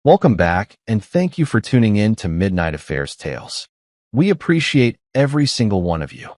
Welcome back, and thank you for tuning in to Midnight Affairs Tales. We appreciate every single one of you.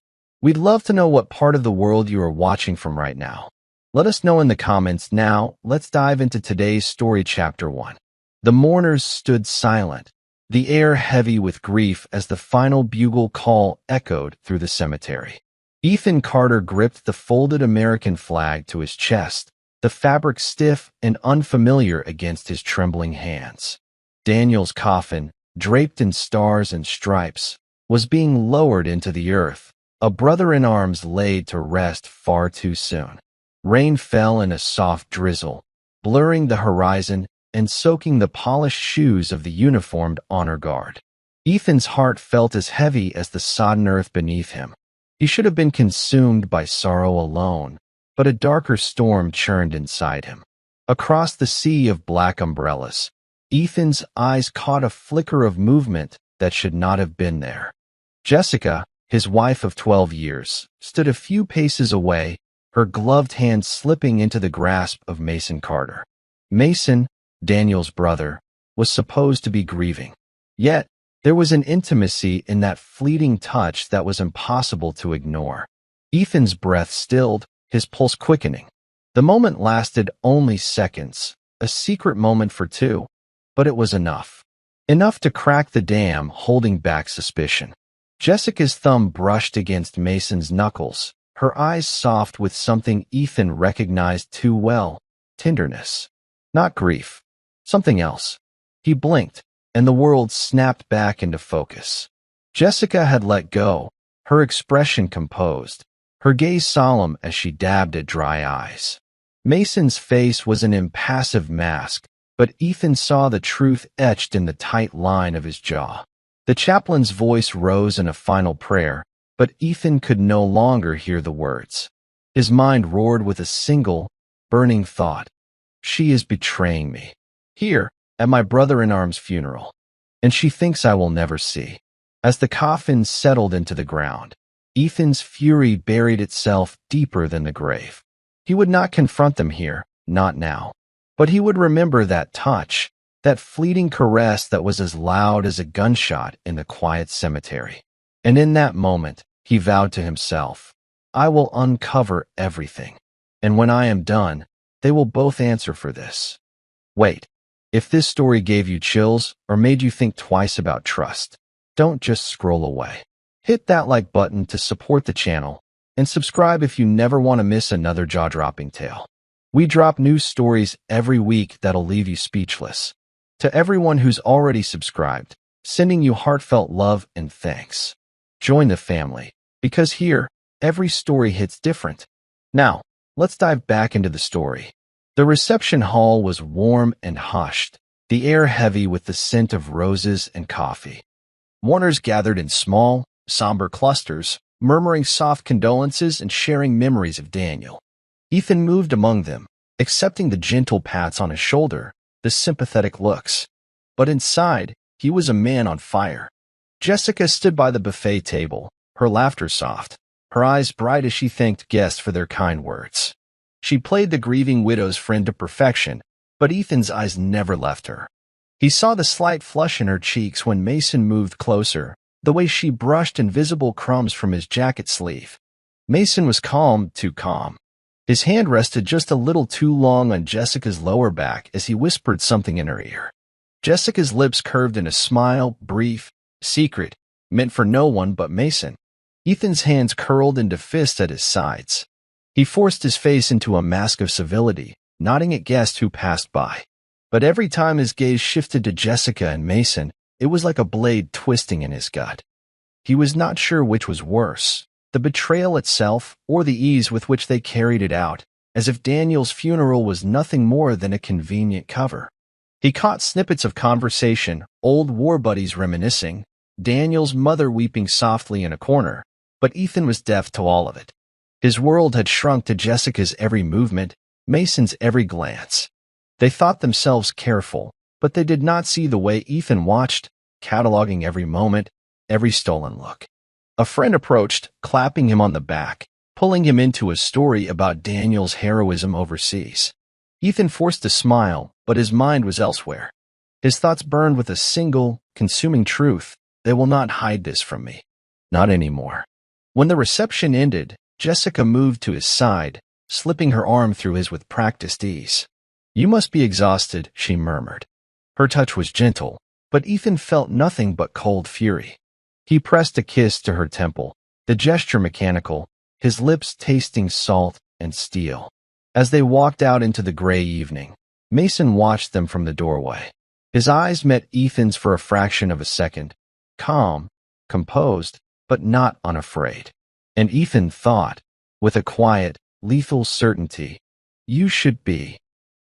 We'd love to know what part of the world you are watching from right now. Let us know in the comments. Now, let's dive into today's story, Chapter 1. The mourners stood silent, the air heavy with grief as the final bugle call echoed through the cemetery. Ethan Carter gripped the folded American flag to his chest, the fabric stiff and unfamiliar against his trembling hands. Daniel's coffin, draped in stars and stripes, was being lowered into the earth, a brother-in-arms laid to rest far too soon. Rain fell in a soft drizzle, blurring the horizon and soaking the polished shoes of the uniformed honor guard. Ethan's heart felt as heavy as the sodden earth beneath him. He should have been consumed by sorrow alone, but a darker storm churned inside him. Across the sea of black umbrellas, Ethan's eyes caught a flicker of movement that should not have been there. Jessica, his wife of 12 years, stood a few paces away, her gloved hand slipping into the grasp of Mason Carter. Mason, Daniel's brother, was supposed to be grieving. Yet, there was an intimacy in that fleeting touch that was impossible to ignore. Ethan's breath stilled, his pulse quickening. The moment lasted only seconds, a secret moment for two, but it was enough. Enough to crack the dam holding back suspicion. Jessica's thumb brushed against Mason's knuckles, her eyes soft with something Ethan recognized too well: tenderness. Not grief. Something else. He blinked, and the world snapped back into focus. Jessica had let go, her expression composed, her gaze solemn as she dabbed at dry eyes. Mason's face was an impassive mask, but Ethan saw the truth etched in the tight line of his jaw. The chaplain's voice rose in a final prayer, but Ethan could no longer hear the words. His mind roared with a single, burning thought. She is betraying me. Here, at my brother-in-arms funeral. And she thinks I will never see. As the coffin settled into the ground, Ethan's fury buried itself deeper than the grave. He would not confront them here, not now. But he would remember that touch, that fleeting caress that was as loud as a gunshot in the quiet cemetery. And in that moment, he vowed to himself, I will uncover everything. And when I am done, they will both answer for this. Wait, if this story gave you chills or made you think twice about trust, don't just scroll away. Hit that like button to support the channel, and subscribe if you never want to miss another jaw-dropping tale. We drop new stories every week that'll leave you speechless. To everyone who's already subscribed, sending you heartfelt love and thanks. Join the family, because here, every story hits different. Now, let's dive back into the story. The reception hall was warm and hushed, the air heavy with the scent of roses and coffee. Mourners gathered in small, somber clusters, murmuring soft condolences and sharing memories of Daniel. Ethan moved among them, accepting the gentle pats on his shoulder, the sympathetic looks. But inside, he was a man on fire. Jessica stood by the buffet table, her laughter soft, her eyes bright as she thanked guests for their kind words. She played the grieving widow's friend to perfection, but Ethan's eyes never left her. He saw the slight flush in her cheeks when Mason moved closer, the way she brushed invisible crumbs from his jacket sleeve. Mason was calm, too calm. His hand rested just a little too long on Jessica's lower back as he whispered something in her ear. Jessica's lips curved in a smile, brief, secret, meant for no one but Mason. Ethan's hands curled into fists at his sides. He forced his face into a mask of civility, nodding at guests who passed by. But every time his gaze shifted to Jessica and Mason, it was like a blade twisting in his gut. He was not sure which was worse, the betrayal itself or the ease with which they carried it out, as if Daniel's funeral was nothing more than a convenient cover. He caught snippets of conversation, old war buddies reminiscing, Daniel's mother weeping softly in a corner, but Ethan was deaf to all of it. His world had shrunk to Jessica's every movement, Mason's every glance. They thought themselves careful, but they did not see the way Ethan watched, cataloging every moment, every stolen look. A friend approached, clapping him on the back, pulling him into a story about Daniel's heroism overseas. Ethan forced a smile, but his mind was elsewhere. His thoughts burned with a single, consuming truth. They will not hide this from me. Not anymore. When the reception ended, Jessica moved to his side, slipping her arm through his with practiced ease. You must be exhausted, she murmured. Her touch was gentle, but Ethan felt nothing but cold fury. He pressed a kiss to her temple, the gesture mechanical, his lips tasting salt and steel. As they walked out into the gray evening, Mason watched them from the doorway. His eyes met Ethan's for a fraction of a second, calm, composed, but not unafraid. And Ethan thought, with a quiet, lethal certainty, you should be.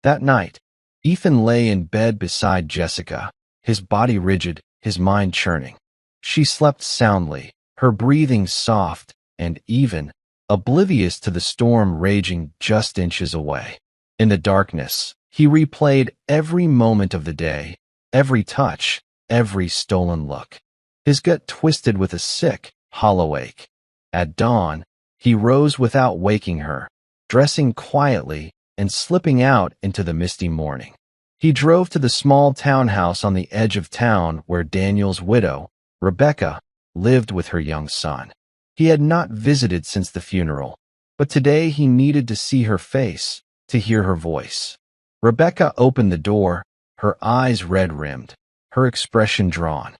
That night, Ethan lay in bed beside Jessica, his body rigid, his mind churning. She slept soundly, her breathing soft and even, oblivious to the storm raging just inches away. In the darkness, he replayed every moment of the day, every touch, every stolen look. His gut twisted with a sick, hollow ache. At dawn, he rose without waking her, dressing quietly and slipping out into the misty morning. He drove to the small townhouse on the edge of town where Daniel's widow, Rebecca, lived with her young son. He had not visited since the funeral, but today he needed to see her face, to hear her voice. Rebecca opened the door, her eyes red-rimmed, her expression drawn.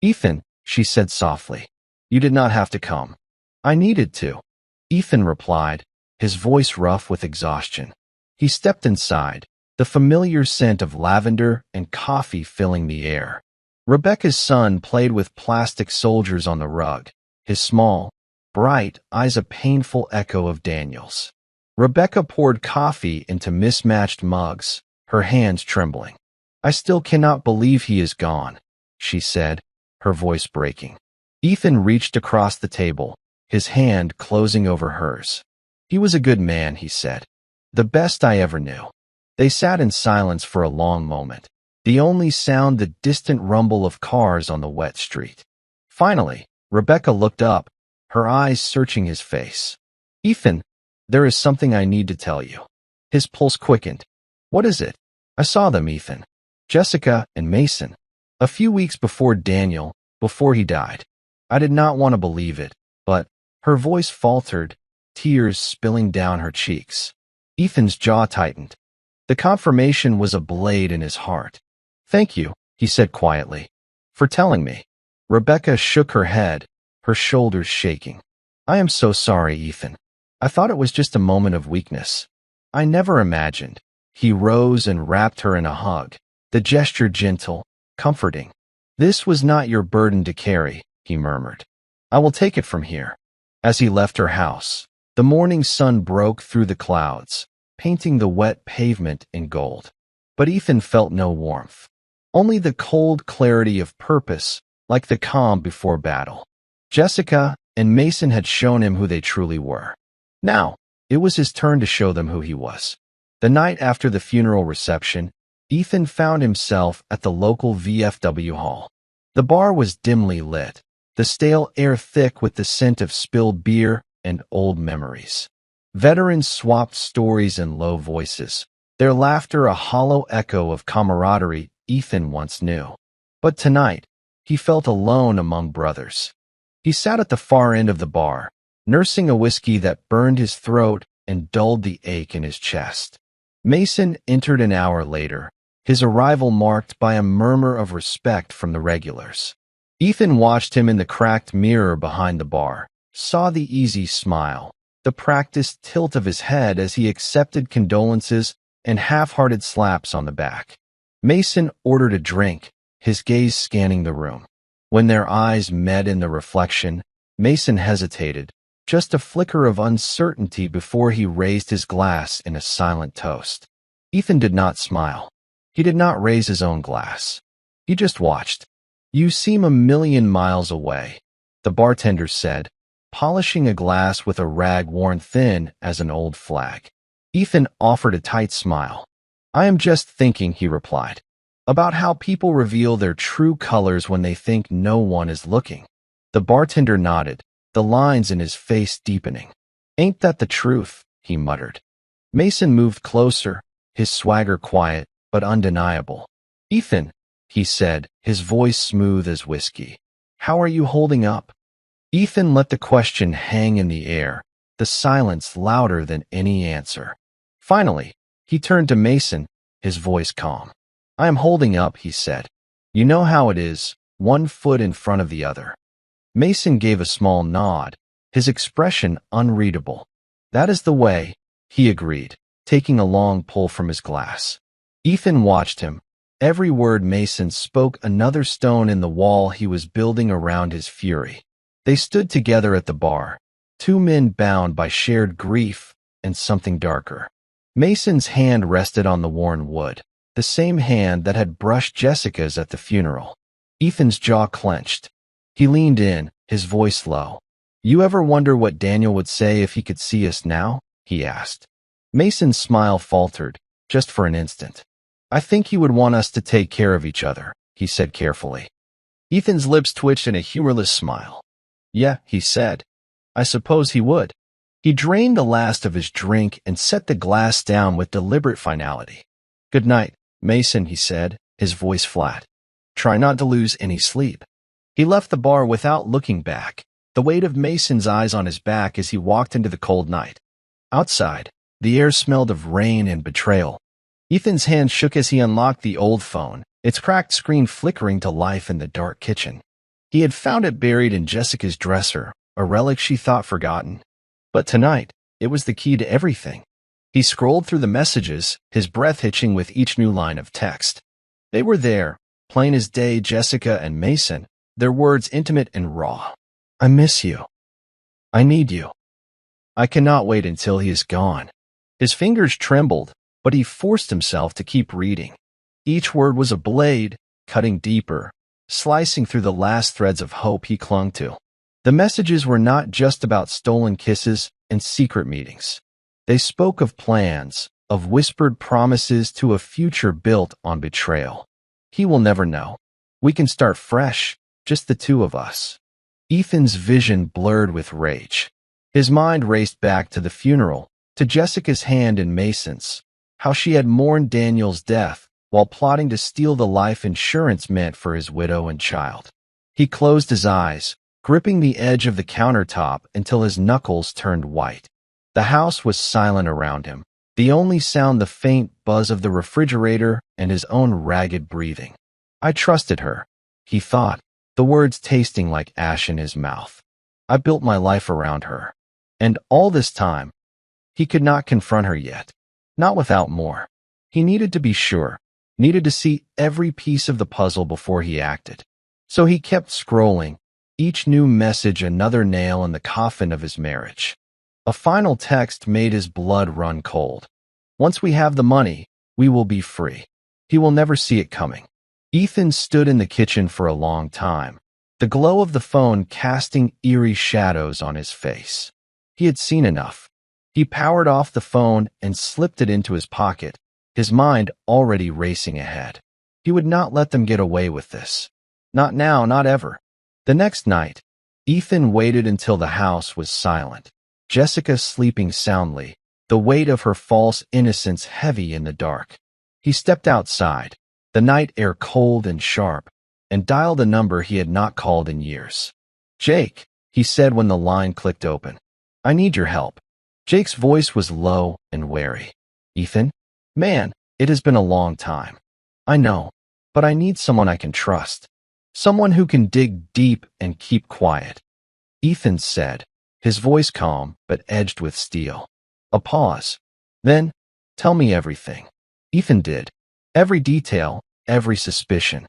Ethan, she said softly, you did not have to come. I needed to. Ethan replied, his voice rough with exhaustion. He stepped inside, the familiar scent of lavender and coffee filling the air. Rebecca's son played with plastic soldiers on the rug, his small, bright eyes a painful echo of Daniel's. Rebecca poured coffee into mismatched mugs, her hands trembling. I still cannot believe he is gone, she said, her voice breaking. Ethan reached across the table, his hand closing over hers. He was a good man, he said. The best I ever knew. They sat in silence for a long moment, the only sound the distant rumble of cars on the wet street. Finally, Rebecca looked up, her eyes searching his face. Ethan, there is something I need to tell you. His pulse quickened. What is it? I saw them, Ethan. Jessica and Mason. A few weeks before Daniel, before he died. I did not want to believe it, but her voice faltered, tears spilling down her cheeks. Ethan's jaw tightened. The confirmation was a blade in his heart. Thank you, he said quietly, for telling me. Rebecca shook her head, her shoulders shaking. I am so sorry, Ethan. I thought it was just a moment of weakness. I never imagined. He rose and wrapped her in a hug, the gesture gentle, comforting. This was not your burden to carry, he murmured. I will take it from here. As he left her house, the morning sun broke through the clouds, painting the wet pavement in gold. But Ethan felt no warmth, only the cold clarity of purpose, like the calm before battle. Jessica and Mason had shown him who they truly were. Now, it was his turn to show them who he was. The night after the funeral reception, Ethan found himself at the local VFW hall. The bar was dimly lit, the stale air thick with the scent of spilled beer and old memories. Veterans swapped stories in low voices, their laughter a hollow echo of camaraderie Ethan once knew. But tonight, he felt alone among brothers. He sat at the far end of the bar, nursing a whiskey that burned his throat and dulled the ache in his chest. Mason entered an hour later, his arrival marked by a murmur of respect from the regulars. Ethan watched him in the cracked mirror behind the bar, saw the easy smile, the practiced tilt of his head as he accepted condolences and half-hearted slaps on the back. Mason ordered a drink, his gaze scanning the room. When their eyes met in the reflection, Mason hesitated, just a flicker of uncertainty before he raised his glass in a silent toast. Ethan did not smile. He did not raise his own glass. He just watched. You seem a million miles away, the bartender said, polishing a glass with a rag worn thin as an old flag. Ethan offered a tight smile. I am just thinking, he replied, about how people reveal their true colors when they think no one is looking. The bartender nodded, the lines in his face deepening. Ain't that the truth, he muttered. Mason moved closer, his swagger quiet but undeniable. Ethan, he said, his voice smooth as whiskey. "How are you holding up?" Ethan let the question hang in the air, the silence louder than any answer. Finally, he turned to Mason, his voice calm. "I am holding up," he said. "You know how it is, one foot in front of the other." Mason gave a small nod, his expression unreadable. "That is the way," he agreed, taking a long pull from his glass. Ethan watched him. Every word Mason spoke another stone in the wall he was building around his fury. They stood together at the bar, two men bound by shared grief and something darker. Mason's hand rested on the worn wood, the same hand that had brushed Jessica's at the funeral. Ethan's jaw clenched. He leaned in, his voice low. "You ever wonder what Daniel would say if he could see us now?" he asked. Mason's smile faltered, just for an instant. "I think he would want us to take care of each other," he said carefully. Ethan's lips twitched in a humorless smile. "Yeah," he said. "I suppose he would." He drained the last of his drink and set the glass down with deliberate finality. "Good night, Mason," he said, his voice flat. "Try not to lose any sleep." He left the bar without looking back, the weight of Mason's eyes on his back as he walked into the cold night. Outside, the air smelled of rain and betrayal. Ethan's hand shook as he unlocked the old phone, its cracked screen flickering to life in the dark kitchen. He had found it buried in Jessica's dresser, a relic she thought forgotten. But tonight, it was the key to everything. He scrolled through the messages, his breath hitching with each new line of text. They were there, plain as day, Jessica and Mason, their words intimate and raw. "I miss you. I need you. I cannot wait until he is gone." His fingers trembled, but he forced himself to keep reading. Each word was a blade, cutting deeper, slicing through the last threads of hope he clung to. The messages were not just about stolen kisses and secret meetings. They spoke of plans, of whispered promises to a future built on betrayal. "He will never know. We can start fresh, just the two of us." Ethan's vision blurred with rage. His mind raced back to the funeral, to Jessica's hand in Mason's, how she had mourned Daniel's death while plotting to steal the life insurance meant for his widow and child. He closed his eyes, gripping the edge of the countertop until his knuckles turned white. The house was silent around him, the only sound the faint buzz of the refrigerator and his own ragged breathing. "I trusted her," he thought, the words tasting like ash in his mouth. "I built my life around her." And all this time, he could not confront her yet. Not without more. He needed to be sure, needed to see every piece of the puzzle before he acted. So he kept scrolling, each new message another nail in the coffin of his marriage. A final text made his blood run cold. "Once we have the money, we will be free." He will never see it coming. Ethan stood in the kitchen for a long time, the glow of the phone casting eerie shadows on his face. He had seen enough. He powered off the phone and slipped it into his pocket, his mind already racing ahead. He would not let them get away with this. Not now, not ever. The next night, Ethan waited until the house was silent, Jessica sleeping soundly, the weight of her false innocence heavy in the dark. He stepped outside, the night air cold and sharp, and dialed a number he had not called in years. "Jake," he said when the line clicked open. "I need your help." Jake's voice was low and wary. "Ethan? Man, it has been a long time. I know, but I need someone I can trust. Someone who can dig deep and keep quiet." Ethan said, his voice calm but edged with steel. A pause. Then, "Tell me everything." Ethan did. Every detail, every suspicion.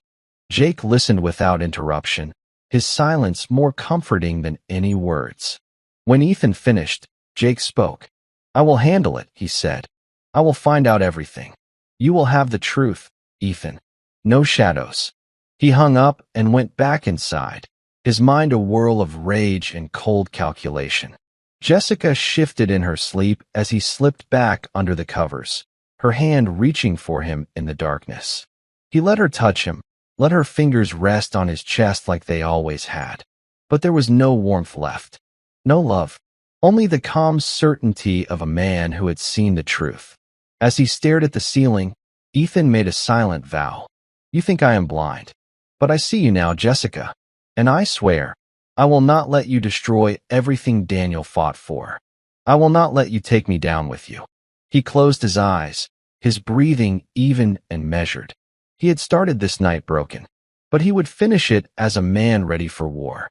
Jake listened without interruption, his silence more comforting than any words. When Ethan finished, Jake spoke. "I will handle it," he said. "I will find out everything. You will have the truth, Ethan. No shadows." He hung up and went back inside, his mind a whirl of rage and cold calculation. Jessica shifted in her sleep as he slipped back under the covers, her hand reaching for him in the darkness. He let her touch him, let her fingers rest on his chest like they always had. But there was no warmth left, no love. Only the calm certainty of a man who had seen the truth. As he stared at the ceiling, Ethan made a silent vow. You think I am blind. But I see you now, Jessica. And I swear, I will not let you destroy everything Daniel fought for. I will not let you take me down with you. He closed his eyes, his breathing even and measured. He had started this night broken, but he would finish it as a man ready for war.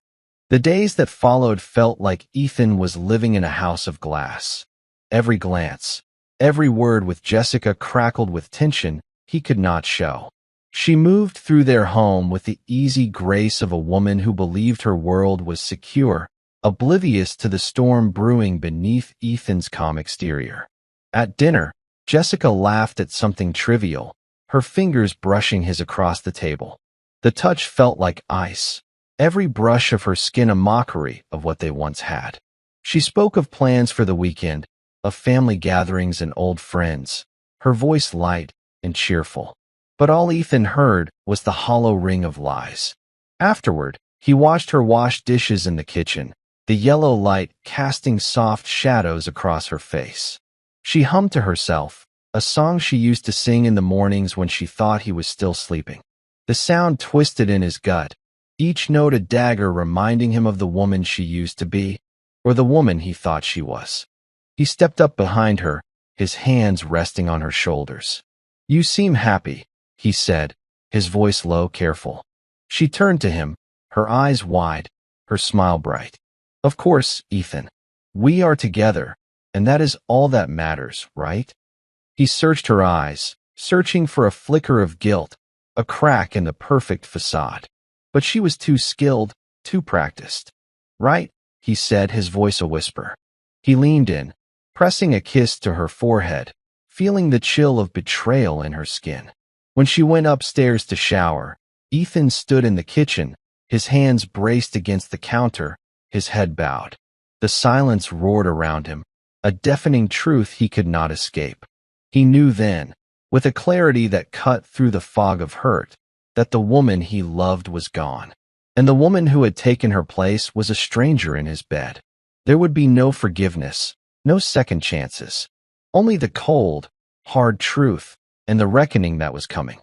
The days that followed felt like Ethan was living in a house of glass. Every glance, every word with Jessica crackled with tension he could not show. She moved through their home with the easy grace of a woman who believed her world was secure, oblivious to the storm brewing beneath Ethan's calm exterior. At dinner, Jessica laughed at something trivial, her fingers brushing his across the table. The touch felt like ice, every brush of her skin a mockery of what they once had. She spoke of plans for the weekend, of family gatherings and old friends, her voice light and cheerful. But all Ethan heard was the hollow ring of lies. Afterward, he watched her wash dishes in the kitchen, the yellow light casting soft shadows across her face. She hummed to herself, a song she used to sing in the mornings when she thought he was still sleeping. The sound twisted in his gut, each note a dagger reminding him of the woman she used to be, or the woman he thought she was. He stepped up behind her, his hands resting on her shoulders. "You seem happy," he said, his voice low, careful. She turned to him, her eyes wide, her smile bright. "Of course, Ethan. We are together, and that is all that matters, right?" He searched her eyes, searching for a flicker of guilt, a crack in the perfect facade. But she was too skilled, too practiced. "Right," he said, his voice a whisper. He leaned in, pressing a kiss to her forehead, feeling the chill of betrayal in her skin. When she went upstairs to shower, Ethan stood in the kitchen, his hands braced against the counter, his head bowed. The silence roared around him, a deafening truth he could not escape. He knew then, with a clarity that cut through the fog of hurt, that the woman he loved was gone, and the woman who had taken her place was a stranger in his bed. There would be no forgiveness, no second chances, only the cold, hard truth, and the reckoning that was coming.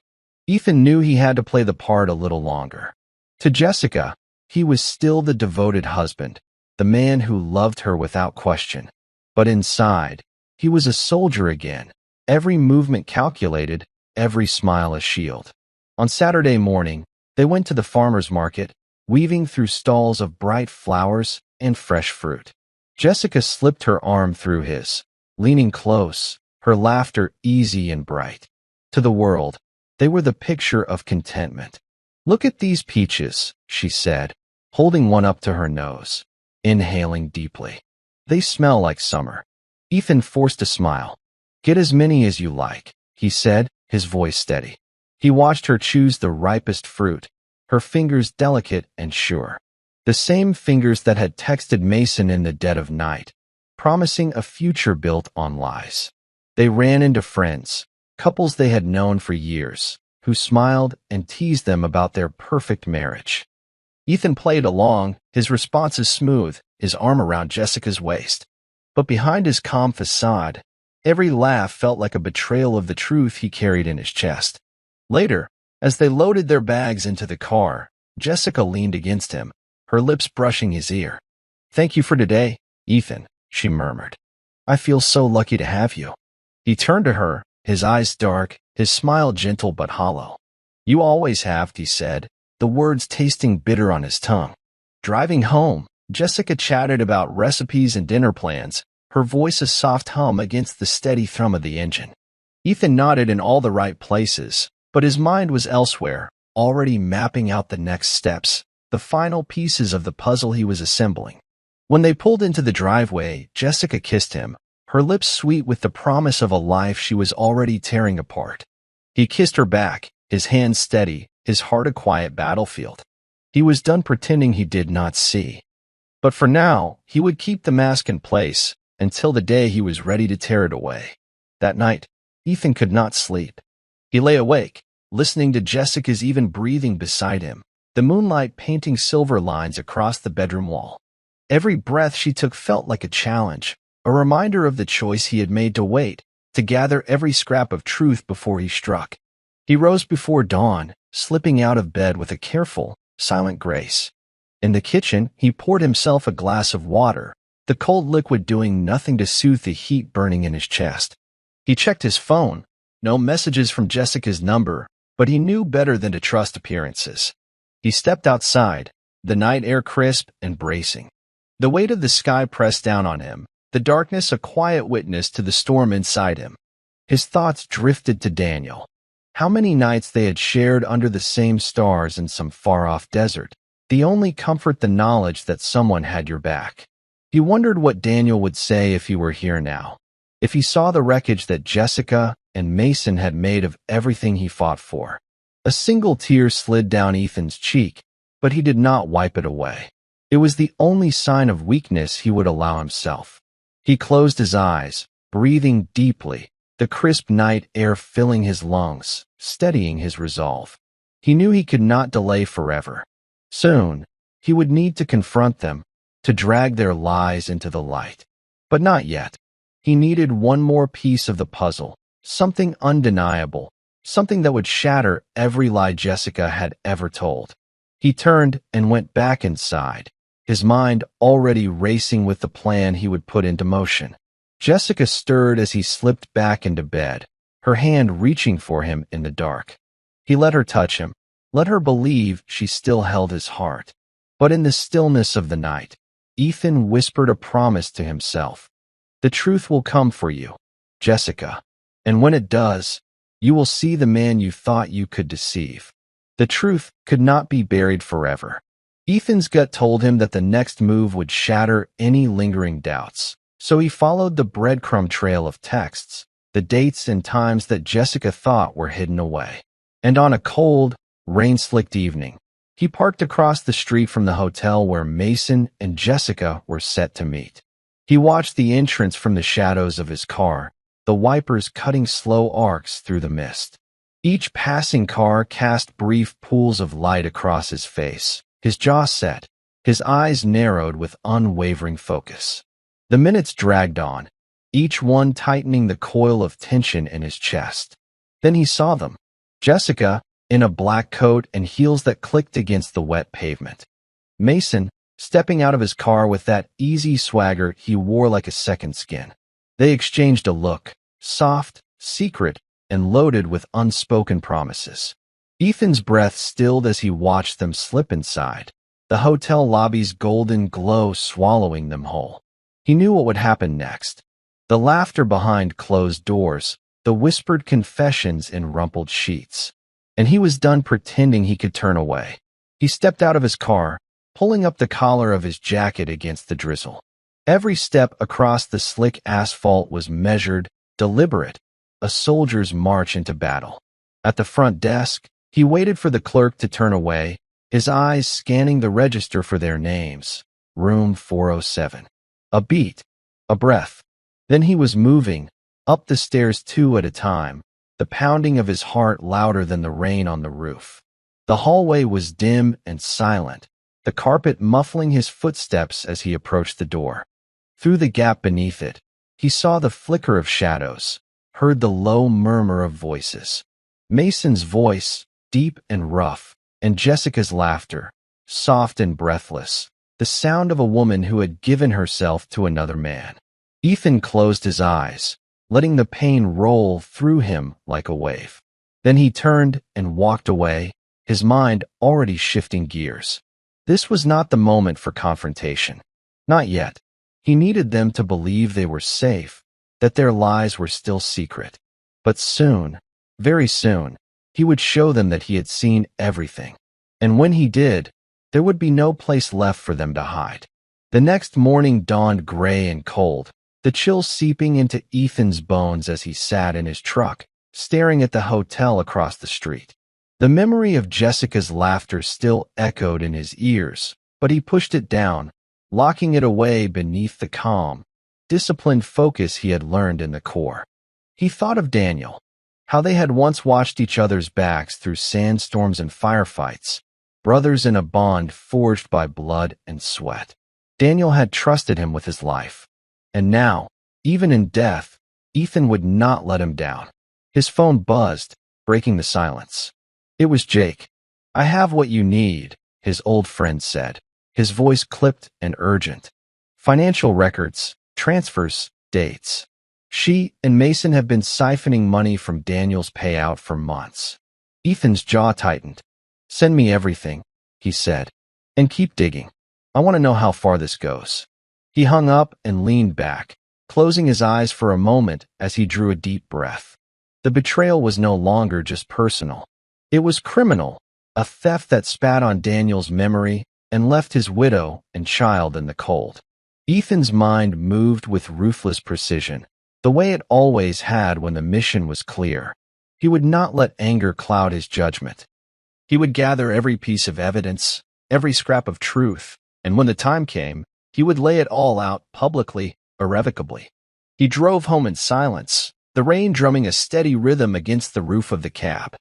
Ethan knew he had to play the part a little longer. To Jessica, he was still the devoted husband, the man who loved her without question. But inside, he was a soldier again, every movement calculated, every smile a shield. On Saturday morning, they went to the farmer's market, weaving through stalls of bright flowers and fresh fruit. Jessica slipped her arm through his, leaning close, her laughter easy and bright. To the world, they were the picture of contentment. "Look at these peaches," she said, holding one up to her nose, inhaling deeply. "They smell like summer." Ethan forced a smile. "Get as many as you like," he said, his voice steady. He watched her choose the ripest fruit, her fingers delicate and sure. The same fingers that had texted Mason in the dead of night, promising a future built on lies. They ran into friends, couples they had known for years, who smiled and teased them about their perfect marriage. Ethan played along, his responses smooth, his arm around Jessica's waist. But behind his calm facade, every laugh felt like a betrayal of the truth he carried in his chest. Later, as they loaded their bags into the car, Jessica leaned against him, her lips brushing his ear. "Thank you for today, Ethan," she murmured. "I feel so lucky to have you." He turned to her, his eyes dark, his smile gentle but hollow. "You always have," he said, the words tasting bitter on his tongue. Driving home, Jessica chatted about recipes and dinner plans, her voice a soft hum against the steady thrum of the engine. Ethan nodded in all the right places, but his mind was elsewhere, already mapping out the next steps, the final pieces of the puzzle he was assembling. When they pulled into the driveway, Jessica kissed him, her lips sweet with the promise of a life she was already tearing apart. He kissed her back, his hands steady, his heart a quiet battlefield. He was done pretending he did not see. But for now, he would keep the mask in place until the day he was ready to tear it away. That night, Ethan could not sleep. He lay awake, listening to Jessica's even breathing beside him, the moonlight painting silver lines across the bedroom wall. Every breath she took felt like a challenge, a reminder of the choice he had made to wait, to gather every scrap of truth before he struck. He rose before dawn, slipping out of bed with a careful, silent grace. In the kitchen, he poured himself a glass of water, the cold liquid doing nothing to soothe the heat burning in his chest. He checked his phone. No messages from Jessica's number, but he knew better than to trust appearances. He stepped outside, the night air crisp and bracing. The weight of the sky pressed down on him, the darkness a quiet witness to the storm inside him. His thoughts drifted to Daniel. How many nights they had shared under the same stars in some far-off desert, the only comfort the knowledge that someone had your back. He wondered what Daniel would say if he were here now, if he saw the wreckage that Jessica and Mason had made of everything he fought for. A single tear slid down Ethan's cheek, but he did not wipe it away. It was the only sign of weakness he would allow himself. He closed his eyes, breathing deeply, the crisp night air filling his lungs, steadying his resolve. He knew he could not delay forever. Soon, he would need to confront them, to drag their lies into the light. But not yet. He needed one more piece of the puzzle, something undeniable, something that would shatter every lie Jessica had ever told. He turned and went back inside, his mind already racing with the plan he would put into motion. Jessica stirred as he slipped back into bed, her hand reaching for him in the dark. He let her touch him, let her believe she still held his heart. But in the stillness of the night, Ethan whispered a promise to himself. The truth will come for you, Jessica. And when it does, you will see the man you thought you could deceive. The truth could not be buried forever. Ethan's gut told him that the next move would shatter any lingering doubts. So he followed the breadcrumb trail of texts, the dates and times that Jessica thought were hidden away. And on a cold, rain-slicked evening, he parked across the street from the hotel where Mason and Jessica were set to meet. He watched the entrance from the shadows of his car, the wipers cutting slow arcs through the mist. Each passing car cast brief pools of light across his face, his jaw set, his eyes narrowed with unwavering focus. The minutes dragged on, each one tightening the coil of tension in his chest. Then he saw them. Jessica, in a black coat and heels that clicked against the wet pavement. Mason, stepping out of his car with that easy swagger he wore like a second skin. They exchanged a look, soft, secret, and loaded with unspoken promises. Ethan's breath stilled as he watched them slip inside, the hotel lobby's golden glow swallowing them whole. He knew what would happen next. The laughter behind closed doors, the whispered confessions in rumpled sheets. And he was done pretending he could turn away. He stepped out of his car, pulling up the collar of his jacket against the drizzle. Every step across the slick asphalt was measured, deliberate, a soldier's march into battle. At the front desk, he waited for the clerk to turn away, his eyes scanning the register for their names. Room 407. A beat, a breath. Then he was moving, up the stairs 2 at a time, the pounding of his heart louder than the rain on the roof. The hallway was dim and silent, the carpet muffling his footsteps as he approached the door. Through the gap beneath it, he saw the flicker of shadows, heard the low murmur of voices. Mason's voice, deep and rough, and Jessica's laughter, soft and breathless, the sound of a woman who had given herself to another man. Ethan closed his eyes, letting the pain roll through him like a wave. Then he turned and walked away, his mind already shifting gears. This was not the moment for confrontation. Not yet. He needed them to believe they were safe, that their lies were still secret. But soon, very soon, he would show them that he had seen everything. And when he did, there would be no place left for them to hide. The next morning dawned gray and cold, the chill seeping into Ethan's bones as he sat in his truck, staring at the hotel across the street. The memory of Jessica's laughter still echoed in his ears, but he pushed it down, locking it away beneath the calm, disciplined focus he had learned in the Corps. He thought of Daniel, how they had once watched each other's backs through sandstorms and firefights, brothers in a bond forged by blood and sweat. Daniel had trusted him with his life. And now, even in death, Ethan would not let him down. His phone buzzed, breaking the silence. It was Jake. "I have what you need," his old friend said, his voice clipped and urgent. "Financial records, transfers, dates. She and Mason have been siphoning money from Daniel's payout for months." Ethan's jaw tightened. "Send me everything," he said, "and keep digging. I want to know how far this goes." He hung up and leaned back, closing his eyes for a moment as he drew a deep breath. The betrayal was no longer just personal. It was criminal, a theft that spat on Daniel's memory and left his widow and child in the cold. Ethan's mind moved with ruthless precision, the way it always had when the mission was clear. He would not let anger cloud his judgment. He would gather every piece of evidence, every scrap of truth, and when the time came, he would lay it all out publicly, irrevocably. He drove home in silence, the rain drumming a steady rhythm against the roof of the cab.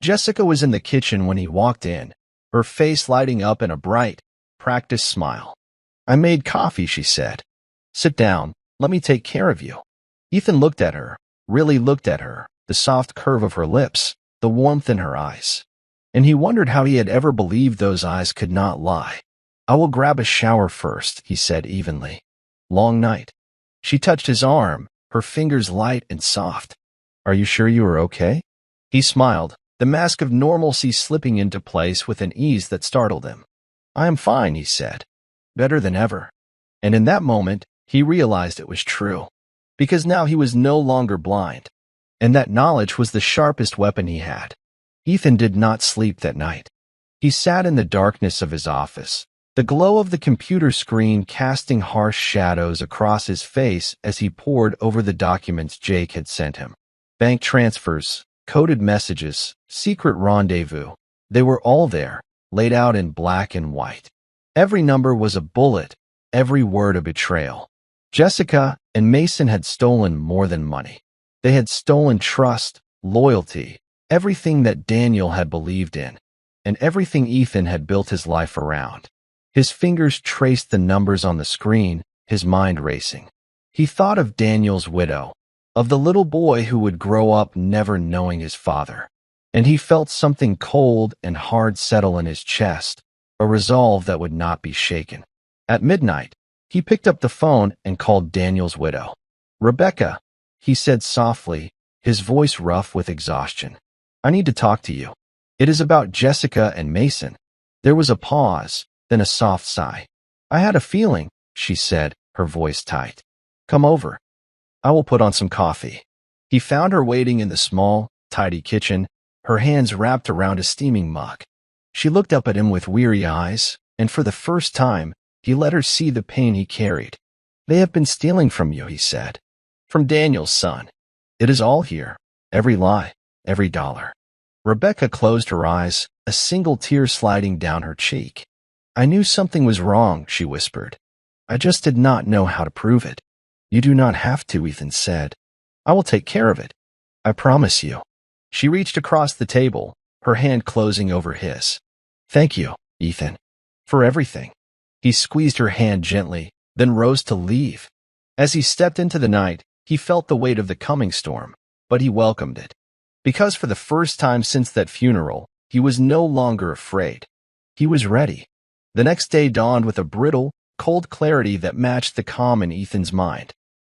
Jessica was in the kitchen when he walked in, her face lighting up in a bright, practiced smile. "I made coffee," she said. "Sit down, let me take care of you." Ethan looked at her, really looked at her, the soft curve of her lips, the warmth in her eyes. And he wondered how he had ever believed those eyes could not lie. "I will grab a shower first," he said evenly. "Long night." She touched his arm, her fingers light and soft. "Are you sure you are okay?" He smiled, the mask of normalcy slipping into place with an ease that startled him. "I am fine," he said. "Better than ever." And in that moment, he realized it was true. Because now he was no longer blind. And that knowledge was the sharpest weapon he had. Ethan did not sleep that night. He sat in the darkness of his office, the glow of the computer screen casting harsh shadows across his face as he pored over the documents Jake had sent him. Bank transfers, coded messages, secret rendezvous. They were all there, laid out in black and white. Every number was a bullet, every word a betrayal. Jessica and Mason had stolen more than money. They had stolen trust, loyalty, everything that Daniel had believed in, and everything Ethan had built his life around. His fingers traced the numbers on the screen, his mind racing. He thought of Daniel's widow, of the little boy who would grow up never knowing his father. And he felt something cold and hard settle in his chest, a resolve that would not be shaken. At midnight, he picked up the phone and called Daniel's widow. "Rebecca," he said softly, his voice rough with exhaustion. "I need to talk to you. It is about Jessica and Mason." There was a pause, then a soft sigh. "I had a feeling," she said, her voice tight. "Come over. I will put on some coffee." He found her waiting in the small, tidy kitchen, her hands wrapped around a steaming mug. She looked up at him with weary eyes, and for the first time, he let her see the pain he carried. "They have been stealing from you," he said. "From Daniel's son. It is all here. Every lie, every dollar." Rebecca closed her eyes, a single tear sliding down her cheek. "I knew something was wrong," she whispered. "I just did not know how to prove it." "You do not have to," Ethan said. "I will take care of it. I promise you." She reached across the table, her hand closing over his. "Thank you, Ethan, for everything." He squeezed her hand gently, then rose to leave. As he stepped into the night, he felt the weight of the coming storm, but he welcomed it. Because for the first time since that funeral, he was no longer afraid. He was ready. The next day dawned with a brittle, cold clarity that matched the calm in Ethan's mind.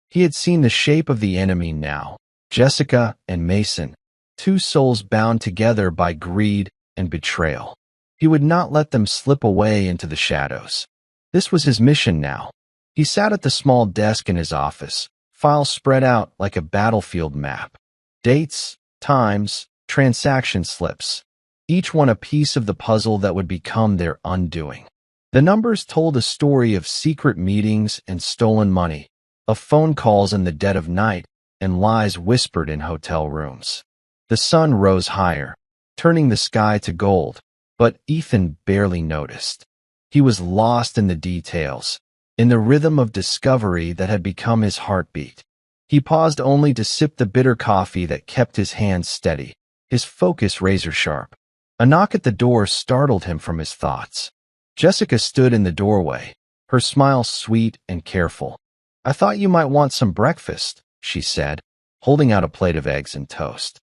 He had seen the shape of the enemy now, Jessica and Mason, two souls bound together by greed and betrayal. He would not let them slip away into the shadows. This was his mission now. He sat at the small desk in his office, files spread out like a battlefield map. Dates, times, transaction slips, each one a piece of the puzzle that would become their undoing. The numbers told a story of secret meetings and stolen money, of phone calls in the dead of night, and lies whispered in hotel rooms. The sun rose higher, turning the sky to gold, but Ethan barely noticed. He was lost in the details, in the rhythm of discovery that had become his heartbeat. He paused only to sip the bitter coffee that kept his hands steady, his focus razor-sharp. A knock at the door startled him from his thoughts. Jessica stood in the doorway, her smile sweet and careful. "I thought you might want some breakfast," she said, holding out a plate of eggs and toast.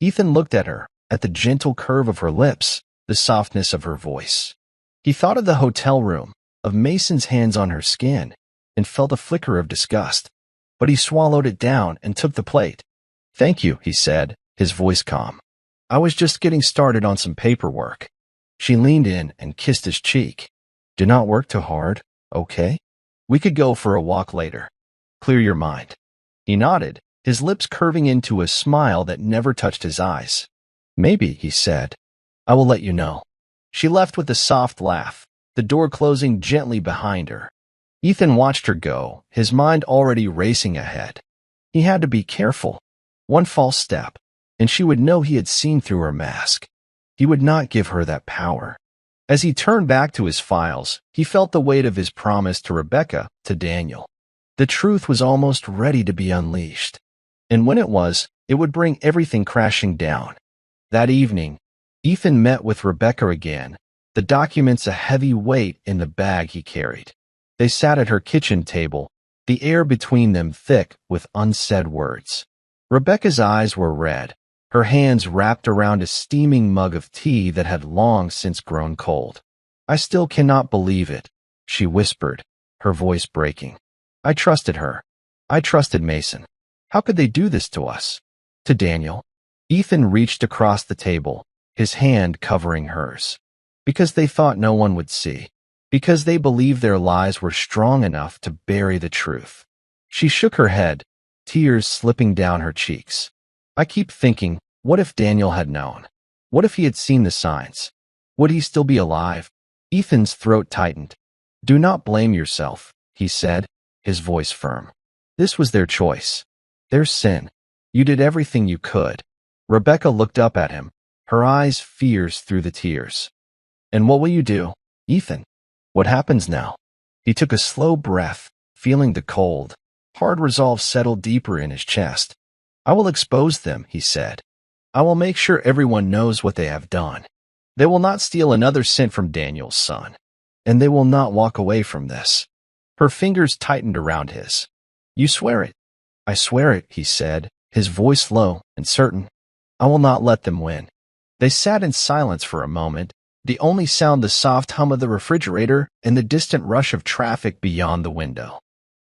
Ethan looked at her, at the gentle curve of her lips, the softness of her voice. He thought of the hotel room, of Mason's hands on her skin, and felt a flicker of disgust. But he swallowed it down and took the plate. "Thank you," he said, his voice calm. "I was just getting started on some paperwork." She leaned in and kissed his cheek. "Do not work too hard, okay? We could go for a walk later. Clear your mind." He nodded, his lips curving into a smile that never touched his eyes. "Maybe," he said. "I will let you know." She left with a soft laugh, the door closing gently behind her. Ethan watched her go, his mind already racing ahead. He had to be careful. One false step, and she would know he had seen through her mask. He would not give her that power. As he turned back to his files, he felt the weight of his promise to Rebecca, to Daniel. The truth was almost ready to be unleashed. And when it was, it would bring everything crashing down. That evening, Ethan met with Rebecca again, the documents a heavy weight in the bag he carried. They sat at her kitchen table, the air between them thick with unsaid words. Rebecca's eyes were red, her hands wrapped around a steaming mug of tea that had long since grown cold. "I still cannot believe it," she whispered, her voice breaking. "I trusted her. I trusted Mason. How could they do this to us?" To Daniel. Ethan reached across the table, his hand covering hers. "Because they thought no one would see. Because they believed their lies were strong enough to bury the truth." She shook her head, tears slipping down her cheeks. "I keep thinking, what if Daniel had known? What if he had seen the signs? Would he still be alive?" Ethan's throat tightened. "Do not blame yourself," he said, his voice firm. "This was their choice. Their sin. You did everything you could." Rebecca looked up at him, her eyes fierce through the tears. "And what will you do, Ethan? What happens now?" He took a slow breath, feeling the cold, hard resolve settle deeper in his chest. "I will expose them," he said. "I will make sure everyone knows what they have done. They will not steal another cent from Daniel's son. And they will not walk away from this." Her fingers tightened around his. "You swear it." "I swear it," he said, his voice low and certain. "I will not let them win." They sat in silence for a moment, the only sound the soft hum of the refrigerator and the distant rush of traffic beyond the window.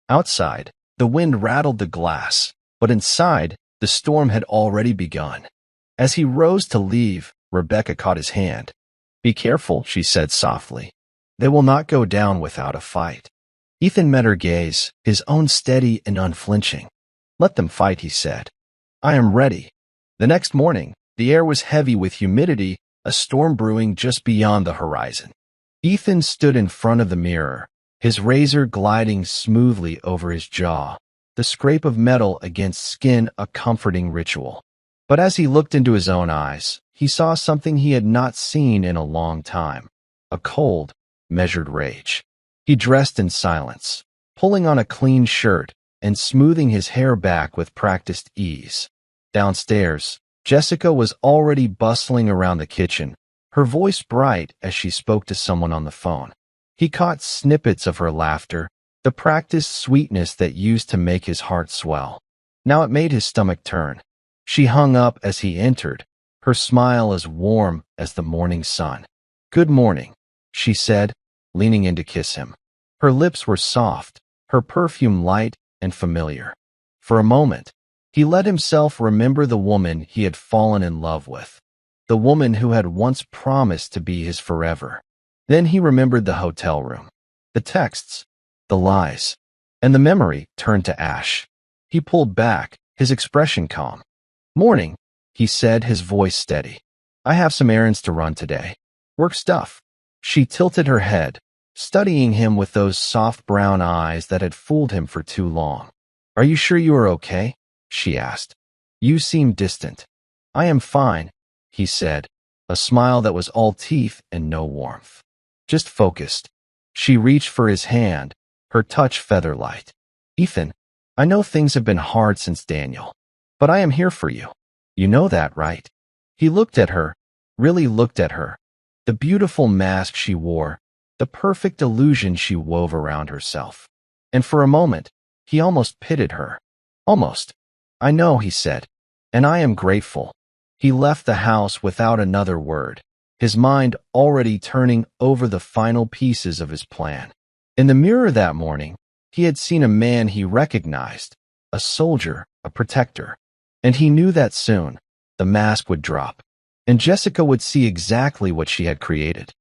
Outside, the wind rattled the glass, but inside, the storm had already begun. As he rose to leave, Rebecca caught his hand. "Be careful," she said softly. "They will not go down without a fight." Ethan met her gaze, his own steady and unflinching. "Let them fight," he said. "I am ready." The next morning, the air was heavy with humidity, a storm brewing just beyond the horizon. Ethan stood in front of the mirror, his razor gliding smoothly over his jaw, the scrape of metal against skin a comforting ritual. But as he looked into his own eyes, he saw something he had not seen in a long time, a cold, measured rage. He dressed in silence, pulling on a clean shirt and smoothing his hair back with practiced ease. Downstairs, Jessica was already bustling around the kitchen, her voice bright as she spoke to someone on the phone. He caught snippets of her laughter, the practiced sweetness that used to make his heart swell. Now it made his stomach turn. She hung up as he entered, her smile as warm as the morning sun. "Good morning," she said, leaning in to kiss him. Her lips were soft, her perfume light and familiar. For a moment, he let himself remember the woman he had fallen in love with, the woman who had once promised to be his forever. Then he remembered the hotel room, the texts, the lies, and the memory turned to ash. He pulled back, his expression calm. "Morning," he said, his voice steady. "I have some errands to run today. Work stuff." She tilted her head, studying him with those soft brown eyes that had fooled him for too long. "Are you sure you are okay?" she asked. "You seem distant." "I am fine," he said, a smile that was all teeth and no warmth. "Just focused." She reached for his hand, her touch feather-light. "Ethan, I know things have been hard since Daniel, but I am here for you. You know that, right?" He looked at her, really looked at her. The beautiful mask she wore, the perfect illusion she wove around herself. And for a moment, he almost pitied her. Almost. "I know," he said, "and I am grateful." He left the house without another word, his mind already turning over the final pieces of his plan. In the mirror that morning, he had seen a man he recognized, a soldier, a protector. And he knew that soon, the mask would drop, and Jessica would see exactly what she had created.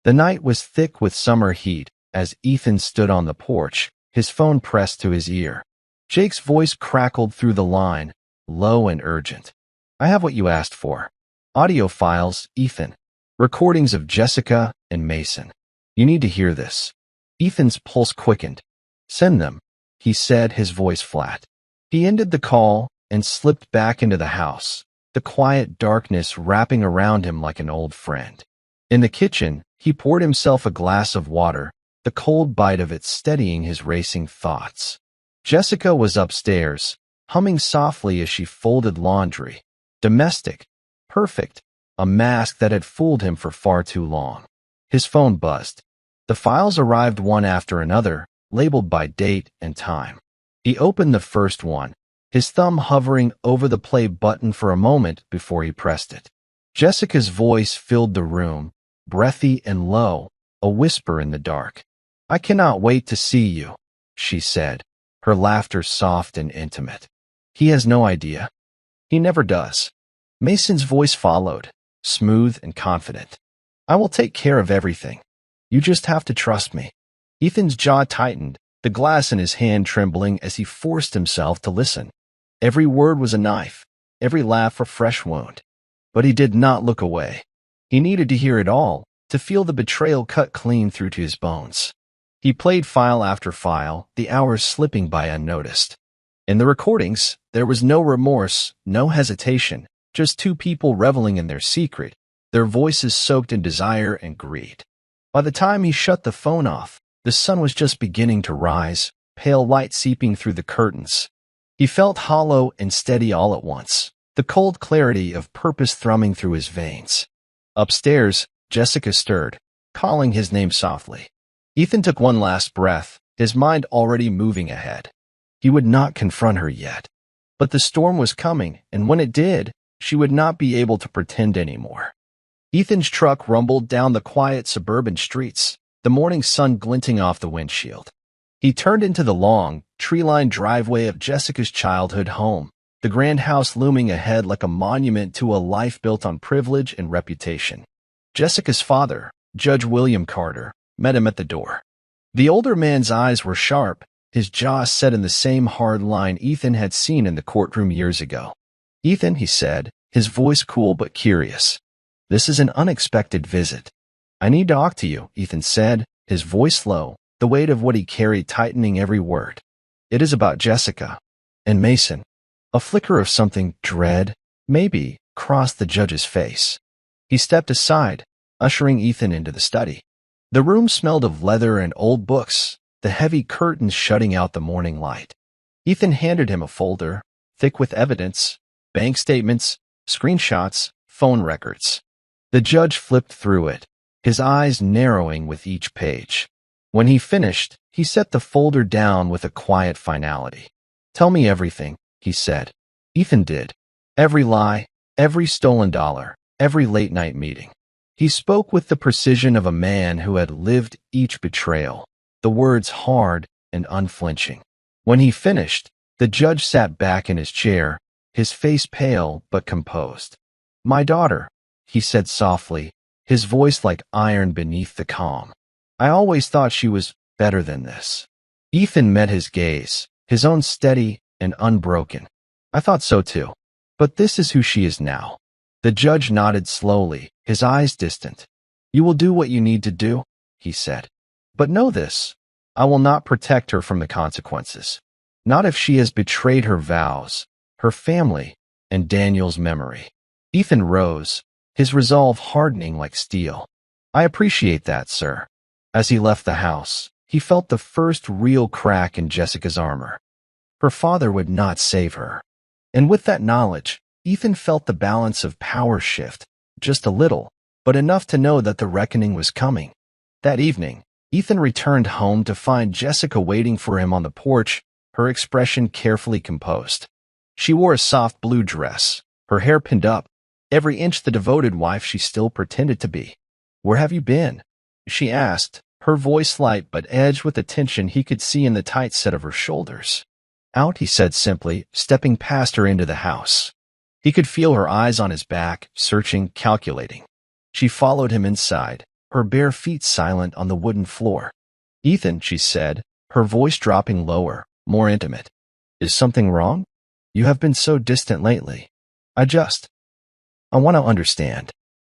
The night was thick with summer heat as Ethan stood on the porch, his phone pressed to his ear. Jake's voice crackled through the line, low and urgent. "I have what you asked for. Audio files, Ethan. Recordings of Jessica and Mason. You need to hear this." Ethan's pulse quickened. "Send them," he said, his voice flat. He ended the call and slipped back into the house, the quiet darkness wrapping around him like an old friend. In the kitchen, he poured himself a glass of water, the cold bite of it steadying his racing thoughts. Jessica was upstairs, humming softly as she folded laundry. Domestic. Perfect. A mask that had fooled him for far too long. His phone buzzed. The files arrived one after another, labeled by date and time. He opened the first one, his thumb hovering over the play button for a moment before he pressed it. Jessica's voice filled the room, breathy and low, a whisper in the dark. "I cannot wait to see you," she said, her laughter soft and intimate. "He has no idea. He never does." Mason's voice followed, smooth and confident. "I will take care of everything. You just have to trust me." Ethan's jaw tightened, the glass in his hand trembling as he forced himself to listen. Every word was a knife, every laugh a fresh wound. But he did not look away. He needed to hear it all, to feel the betrayal cut clean through to his bones. He played file after file, the hours slipping by unnoticed. In the recordings, there was no remorse, no hesitation, just two people reveling in their secret, their voices soaked in desire and greed. By the time he shut the phone off, the sun was just beginning to rise, pale light seeping through the curtains. He felt hollow and steady all at once, the cold clarity of purpose thrumming through his veins. Upstairs, Jessica stirred, calling his name softly. Ethan took one last breath, his mind already moving ahead. He would not confront her yet. But the storm was coming, and when it did, she would not be able to pretend anymore. Ethan's truck rumbled down the quiet suburban streets, the morning sun glinting off the windshield. He turned into the long, tree-lined driveway of Jessica's childhood home, the grand house looming ahead like a monument to a life built on privilege and reputation. Jessica's father, Judge William Carter, met him at the door. The older man's eyes were sharp, his jaw set in the same hard line Ethan had seen in the courtroom years ago. "Ethan," he said, his voice cool but curious. "This is an unexpected visit." "I need to talk to you," Ethan said, his voice low, the weight of what he carried tightening every word. "It is about Jessica and Mason." A flicker of something dread, maybe, crossed the judge's face. He stepped aside, ushering Ethan into the study. The room smelled of leather and old books, the heavy curtains shutting out the morning light. Ethan handed him a folder, thick with evidence, bank statements, screenshots, phone records. The judge flipped through it, his eyes narrowing with each page. When he finished, he set the folder down with a quiet finality. "Tell me everything," he said. Ethan did. Every lie, every stolen dollar, every late-night meeting. He spoke with the precision of a man who had lived each betrayal, the words hard and unflinching. When he finished, the judge sat back in his chair, his face pale but composed. "My daughter," he said softly, his voice like iron beneath the calm. "I always thought she was better than this." Ethan met his gaze, his own steady and unbroken. "I thought so too. But this is who she is now." The judge nodded slowly, his eyes distant. "You will do what you need to do," he said. "But know this, I will not protect her from the consequences. Not if she has betrayed her vows, her family, and Daniel's memory." Ethan rose, his resolve hardening like steel. "I appreciate that, sir." As he left the house, he felt the first real crack in Jessica's armor. Her father would not save her. And with that knowledge, Ethan felt the balance of power shift, just a little, but enough to know that the reckoning was coming. That evening, Ethan returned home to find Jessica waiting for him on the porch, her expression carefully composed. She wore a soft blue dress, her hair pinned up, every inch the devoted wife she still pretended to be. "Where have you been?" she asked, her voice light but edged with the tension he could see in the tight set of her shoulders. "Out," he said simply, stepping past her into the house. He could feel her eyes on his back, searching, calculating. She followed him inside, her bare feet silent on the wooden floor. "Ethan," she said, her voice dropping lower, more intimate. "Is something wrong? You have been so distant lately. I want to understand."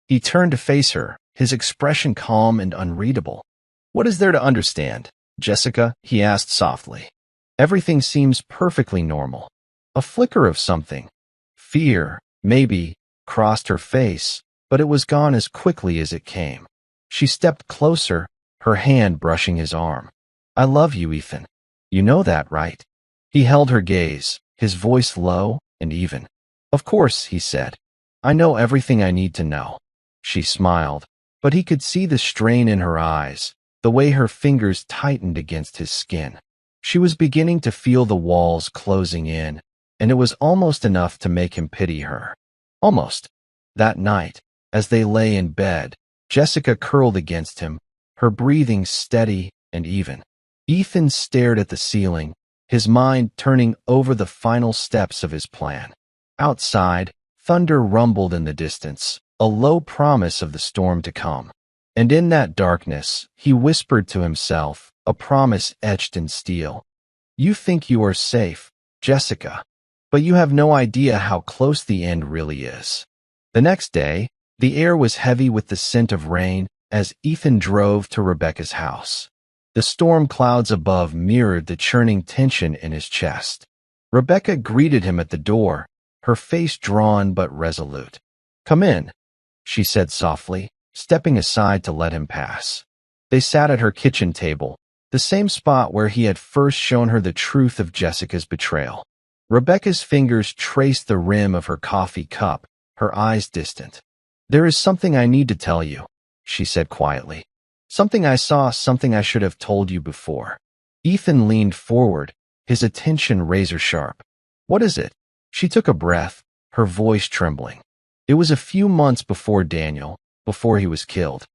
He turned to face her, his expression calm and unreadable. "What is there to understand, Jessica?" he asked softly. "Everything seems perfectly normal." A flicker of something, fear, maybe, crossed her face, but it was gone as quickly as it came. She stepped closer, her hand brushing his arm. "I love you, Ethan. You know that, right?" He held her gaze, his voice low and even. "Of course," he said. "I know everything I need to know." She smiled, but he could see the strain in her eyes, the way her fingers tightened against his skin. She was beginning to feel the walls closing in, and it was almost enough to make him pity her. Almost. That night, as they lay in bed, Jessica curled against him, her breathing steady and even. Ethan stared at the ceiling, his mind turning over the final steps of his plan. Outside, thunder rumbled in the distance, a low promise of the storm to come. And in that darkness, he whispered to himself, a promise etched in steel. "You think you are safe, Jessica, but you have no idea how close the end really is." The next day, the air was heavy with the scent of rain as Ethan drove to Rebecca's house. The storm clouds above mirrored the churning tension in his chest. Rebecca greeted him at the door, her face drawn but resolute. "Come in," she said softly, stepping aside to let him pass. They sat at her kitchen table, the same spot where he had first shown her the truth of Jessica's betrayal. Rebecca's fingers traced the rim of her coffee cup, her eyes distant. "There is something I need to tell you," she said quietly. "Something I saw, something I should have told you before." Ethan leaned forward, his attention razor-sharp. "What is it?" She took a breath, her voice trembling. "It was a few months before Daniel, before he was killed.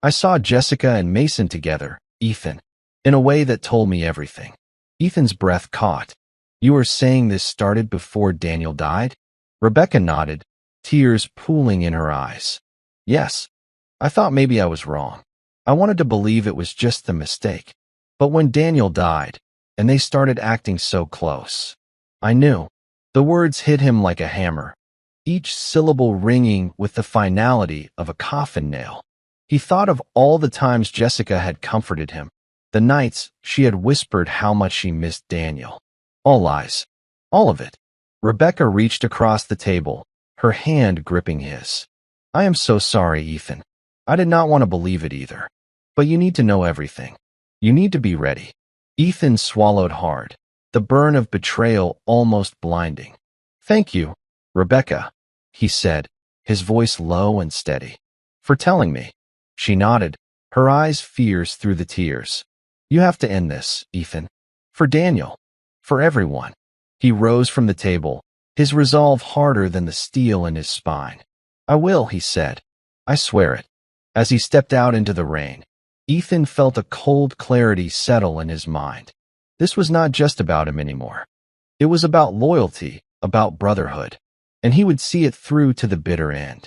I saw Jessica and Mason together, Ethan, in a way that told me everything." Ethan's breath caught. "You are saying this started before Daniel died?" Rebecca nodded, tears pooling in her eyes. "Yes. I thought maybe I was wrong. I wanted to believe it was just a mistake. But when Daniel died, and they started acting so close, I knew." The words hit him like a hammer, each syllable ringing with the finality of a coffin nail. He thought of all the times Jessica had comforted him, the nights she had whispered how much she missed Daniel. All lies. All of it. Rebecca reached across the table, her hand gripping his. "I am so sorry, Ethan. I did not want to believe it either. But you need to know everything. You need to be ready." Ethan swallowed hard, the burn of betrayal almost blinding. "Thank you, Rebecca," he said, his voice low and steady. "For telling me." She nodded, her eyes fierce through the tears. "You have to end this, Ethan. For Daniel. For everyone." He rose from the table, his resolve harder than the steel in his spine. "I will," he said. "I swear it." As he stepped out into the rain, Ethan felt a cold clarity settle in his mind. This was not just about him anymore. It was about loyalty, about brotherhood, and he would see it through to the bitter end.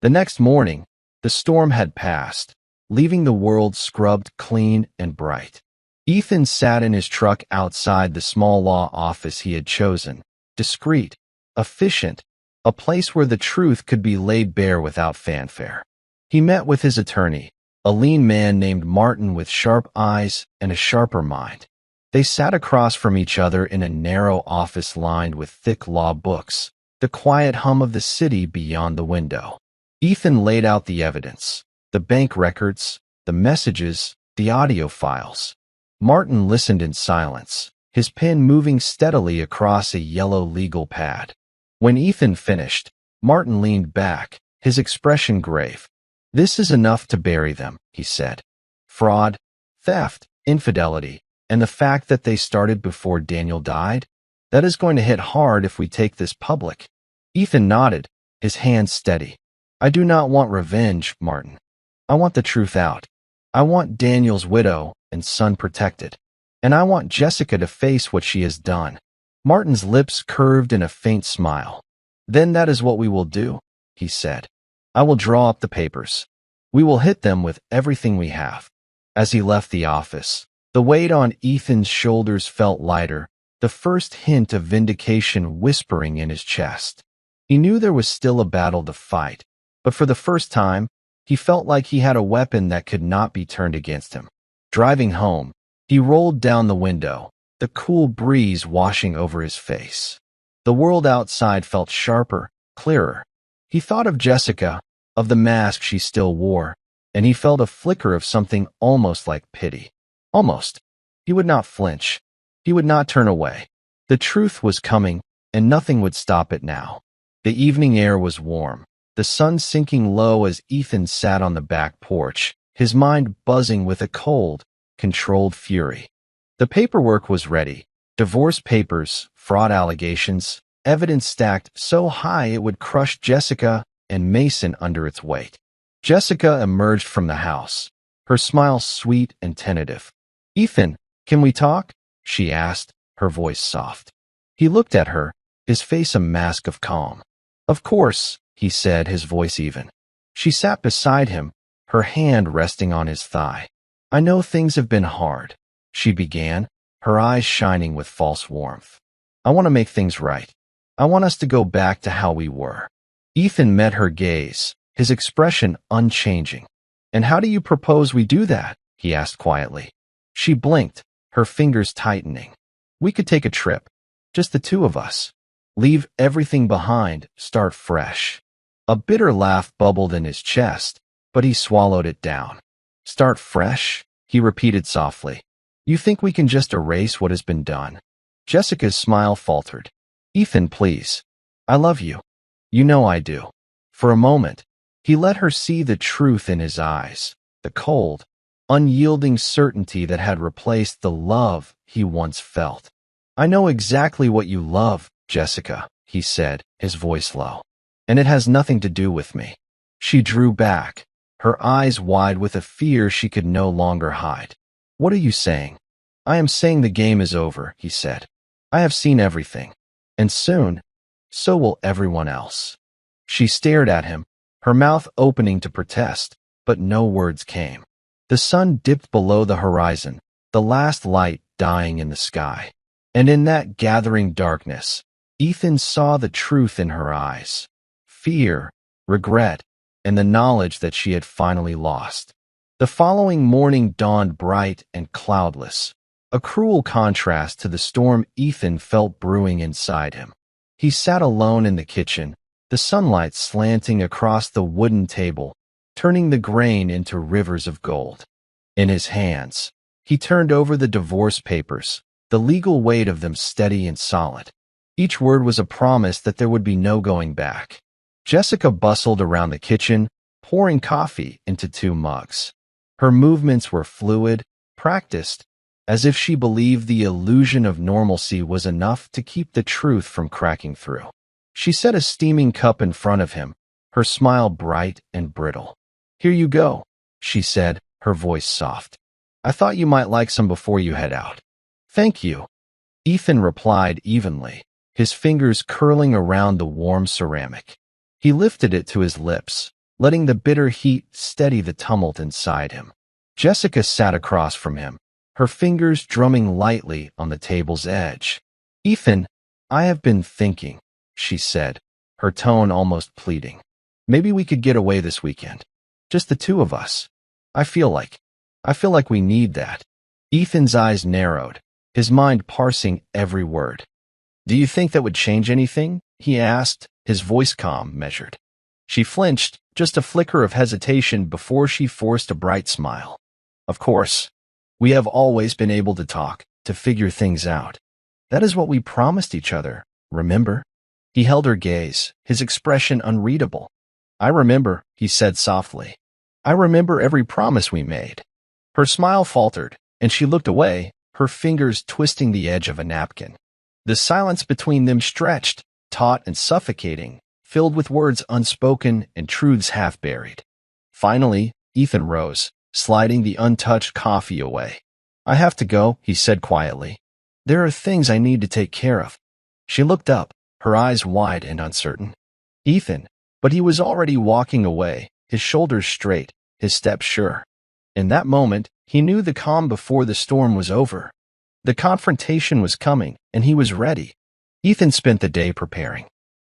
The next morning, the storm had passed, leaving the world scrubbed clean and bright. Ethan sat in his truck outside the small law office he had chosen, discreet, efficient, a place where the truth could be laid bare without fanfare. He met with his attorney, a lean man named Martin with sharp eyes and a sharper mind. They sat across from each other in a narrow office lined with thick law books, the quiet hum of the city beyond the window. Ethan laid out the evidence, the bank records, the messages, the audio files. Martin listened in silence, his pen moving steadily across a yellow legal pad. When Ethan finished, Martin leaned back, his expression grave. "This is enough to bury them," he said. "Fraud, theft, infidelity, and the fact that they started before Daniel died? That is going to hit hard if we take this public." Ethan nodded, his hand steady. I do not want revenge, Martin. I want the truth out. I want Daniel's widow and son protected. And I want Jessica to face what she has done. Martin's lips curved in a faint smile. Then that is what we will do, he said. I will draw up the papers. We will hit them with everything we have. As he left the office, the weight on Ethan's shoulders felt lighter, the first hint of vindication whispering in his chest. He knew there was still a battle to fight, but for the first time, he felt like he had a weapon that could not be turned against him. Driving home, he rolled down the window, the cool breeze washing over his face. The world outside felt sharper, clearer. He thought of Jessica, of the mask she still wore, and he felt a flicker of something almost like pity. Almost. He would not flinch. He would not turn away. The truth was coming, and nothing would stop it now. The evening air was warm, the sun sinking low as Ethan sat on the back porch, his mind buzzing with a cold, controlled fury. The paperwork was ready. Divorce papers, fraud allegations, evidence stacked so high it would crush Jessica and Mason under its weight. Jessica emerged from the house, her smile sweet and tentative. "Ethan, can we talk?" she asked, her voice soft. He looked at her, his face a mask of calm. "Of course," he said, his voice even. She sat beside him, her hand resting on his thigh. "I know things have been hard," she began, her eyes shining with false warmth. "I want to make things right. I want us to go back to how we were." Ethan met her gaze, his expression unchanging. "And how do you propose we do that?" he asked quietly. She blinked, her fingers tightening. "We could take a trip, just the two of us. Leave everything behind, start fresh." A bitter laugh bubbled in his chest, but he swallowed it down. "Start fresh?" he repeated softly. "You think we can just erase what has been done?" Jessica's smile faltered. "Ethan, please. I love you. You know I do." For a moment, he let her see the truth in his eyes, the cold, unyielding certainty that had replaced the love he once felt. "I know exactly what you love, Jessica," he said, his voice low. "And it has nothing to do with me." She drew back, her eyes wide with a fear she could no longer hide. "What are you saying?" "I am saying the game is over," he said. "I have seen everything. And soon, so will everyone else." She stared at him, her mouth opening to protest, but no words came. The sun dipped below the horizon, the last light dying in the sky. And in that gathering darkness, Ethan saw the truth in her eyes. Fear, regret, and the knowledge that she had finally lost. The following morning dawned bright and cloudless, a cruel contrast to the storm Ethan felt brewing inside him. He sat alone in the kitchen, the sunlight slanting across the wooden table, turning the grain into rivers of gold. In his hands, he turned over the divorce papers, the legal weight of them steady and solid. Each word was a promise that there would be no going back. Jessica bustled around the kitchen, pouring coffee into 2 mugs. Her movements were fluid, practiced, as if she believed the illusion of normalcy was enough to keep the truth from cracking through. She set a steaming cup in front of him, her smile bright and brittle. "Here you go," she said, her voice soft. "I thought you might like some before you head out." "Thank you," Ethan replied evenly, his fingers curling around the warm ceramic. He lifted it to his lips, letting the bitter heat steady the tumult inside him. Jessica sat across from him, her fingers drumming lightly on the table's edge. "Ethan, I have been thinking," she said, her tone almost pleading. "Maybe we could get away this weekend. Just the two of us. I feel like we need that." Ethan's eyes narrowed, his mind parsing every word. "Do you think that would change anything?" he asked, his voice calm, measured. She flinched, just a flicker of hesitation before she forced a bright smile. "Of course. We have always been able to talk, to figure things out. That is what we promised each other, remember?" He held her gaze, his expression unreadable. "I remember," he said softly. "I remember every promise we made." Her smile faltered, and she looked away, her fingers twisting the edge of a napkin. The silence between them stretched, taut and suffocating, filled with words unspoken and truths half buried. Finally, Ethan rose, sliding the untouched coffee away. "I have to go," he said quietly. "There are things I need to take care of." She looked up, her eyes wide and uncertain. "Ethan," but he was already walking away, his shoulders straight, his steps sure. In that moment, he knew the calm before the storm was over. The confrontation was coming, and he was ready. Ethan spent the day preparing.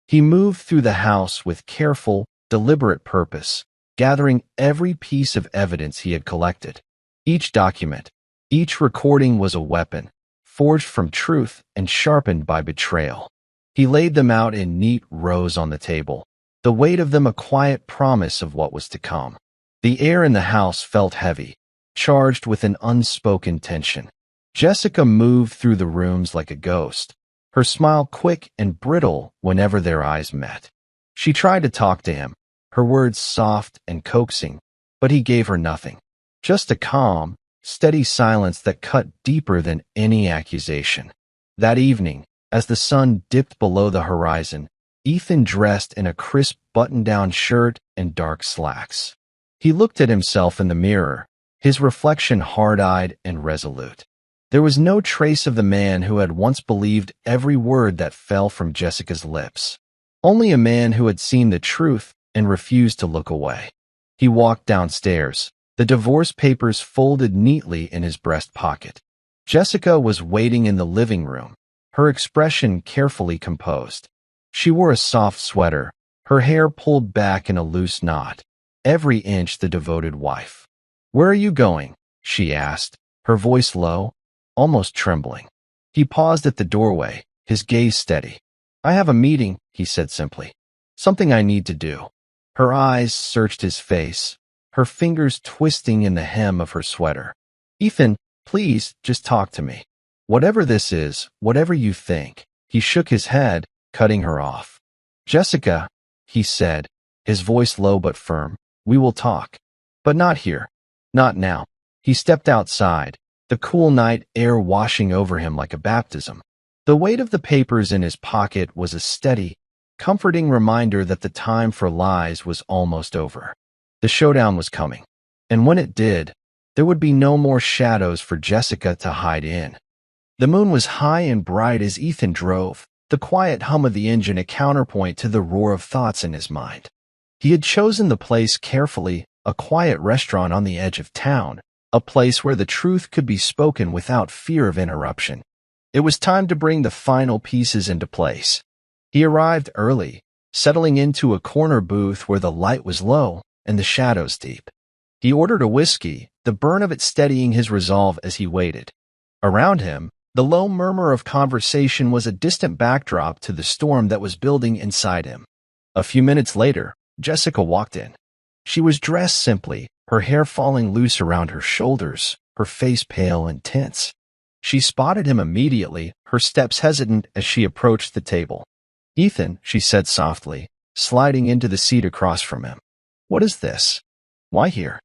He moved through the house with careful, deliberate purpose, gathering every piece of evidence he had collected. Each document, each recording was a weapon, forged from truth and sharpened by betrayal. He laid them out in neat rows on the table, the weight of them a quiet promise of what was to come. The air in the house felt heavy, charged with an unspoken tension. Jessica moved through the rooms like a ghost, her smile quick and brittle whenever their eyes met. She tried to talk to him, her words soft and coaxing, but he gave her nothing. Just a calm, steady silence that cut deeper than any accusation. That evening, as the sun dipped below the horizon, Ethan dressed in a crisp button-down shirt and dark slacks. He looked at himself in the mirror, his reflection hard-eyed and resolute. There was no trace of the man who had once believed every word that fell from Jessica's lips. Only a man who had seen the truth and refused to look away. He walked downstairs, the divorce papers folded neatly in his breast pocket. Jessica was waiting in the living room, her expression carefully composed. She wore a soft sweater, her hair pulled back in a loose knot, every inch the devoted wife. "Where are you going?" she asked, her voice low, almost trembling. He paused at the doorway, his gaze steady. "I have a meeting," he said simply. "Something I need to do." Her eyes searched his face, her fingers twisting in the hem of her sweater. "Ethan, please, just talk to me. Whatever this is, whatever you think." He shook his head, cutting her off. "Jessica," he said, his voice low but firm, "we will talk. But not here. Not now." He stepped outside, the cool night air washing over him like a baptism. The weight of the papers in his pocket was a steady, comforting reminder that the time for lies was almost over. The showdown was coming, and when it did, there would be no more shadows for Jessica to hide in. The moon was high and bright as Ethan drove, the quiet hum of the engine a counterpoint to the roar of thoughts in his mind. He had chosen the place carefully, a quiet restaurant on the edge of town, a place where the truth could be spoken without fear of interruption. It was time to bring the final pieces into place. He arrived early, settling into a corner booth where the light was low and the shadows deep. He ordered a whiskey, the burn of it steadying his resolve as he waited. Around him, the low murmur of conversation was a distant backdrop to the storm that was building inside him. A few minutes later, Jessica walked in. She was dressed simply, her hair falling loose around her shoulders, her face pale and tense. She spotted him immediately, her steps hesitant as she approached the table. "Ethan," she said softly, sliding into the seat across from him. "What is this? Why here?"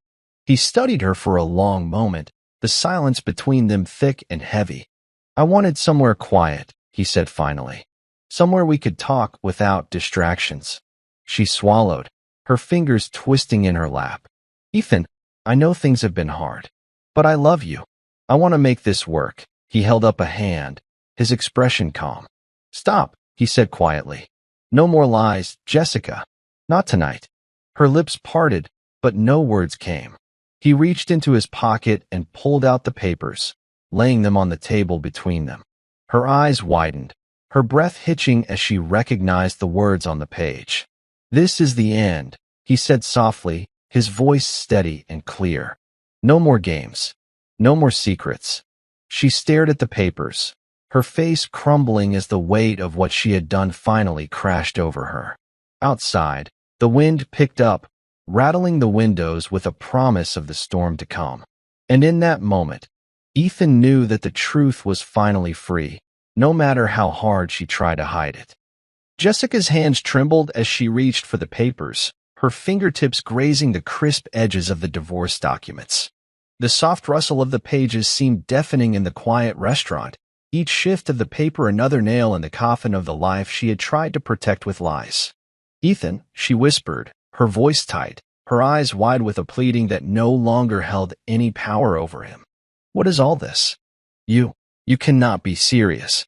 He studied her for a long moment, the silence between them thick and heavy. "I wanted somewhere quiet," he said finally. "Somewhere we could talk without distractions." She swallowed, her fingers twisting in her lap. "Ethan, I know things have been hard, but I love you. I want to make this work." He held up a hand, his expression calm. "Stop," he said quietly. "No more lies, Jessica. Not tonight." Her lips parted, but no words came. He reached into his pocket and pulled out the papers, laying them on the table between them. Her eyes widened, her breath hitching as she recognized the words on the page. "This is the end," he said softly, his voice steady and clear. "No more games. No more secrets." She stared at the papers, her face crumbling as the weight of what she had done finally crashed over her. Outside, the wind picked up, rattling the windows with a promise of the storm to come. And in that moment, Ethan knew that the truth was finally free, no matter how hard she tried to hide it. Jessica's hands trembled as she reached for the papers, her fingertips grazing the crisp edges of the divorce documents. The soft rustle of the pages seemed deafening in the quiet restaurant, each shift of the paper another nail in the coffin of the life she had tried to protect with lies. Ethan, she whispered, her voice tight, her eyes wide with a pleading that no longer held any power over him. What is all this? You cannot be serious.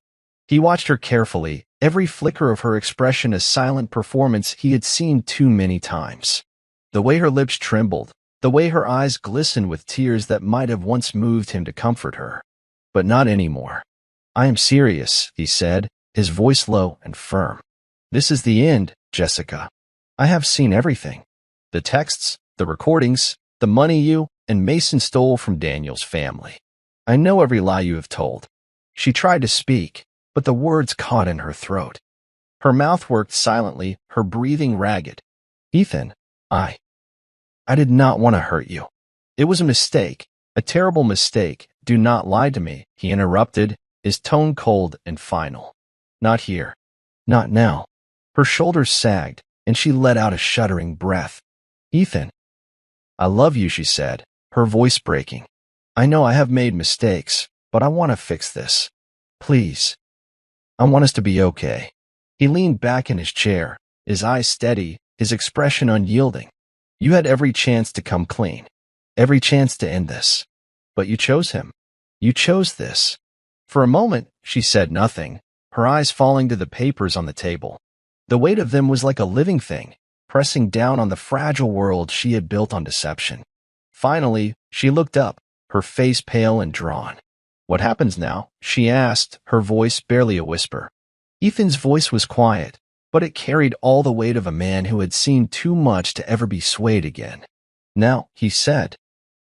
He watched her carefully, every flicker of her expression a silent performance he had seen too many times. The way her lips trembled, the way her eyes glistened with tears that might have once moved him to comfort her. But not anymore. I am serious, he said, his voice low and firm. This is the end, Jessica. I have seen everything. The texts, the recordings, the money you and Mason stole from Daniel's family. I know every lie you have told. She tried to speak, but the words caught in her throat. Her mouth worked silently, her breathing ragged. Ethan, I did not want to hurt you. It was a mistake, a terrible mistake. Do not lie to me, he interrupted, his tone cold and final. Not here. Not now. Her shoulders sagged, and she let out a shuddering breath. Ethan. I love you, she said, her voice breaking. I know I have made mistakes, but I want to fix this. Please. I want us to be okay. He leaned back in his chair, his eyes steady, his expression unyielding. You had every chance to come clean, every chance to end this. But you chose him. You chose this. For a moment, she said nothing, her eyes falling to the papers on the table. The weight of them was like a living thing, pressing down on the fragile world she had built on deception. Finally, she looked up, her face pale and drawn. What happens now? She asked, her voice barely a whisper. Ethan's voice was quiet, but it carried all the weight of a man who had seen too much to ever be swayed again. Now, he said,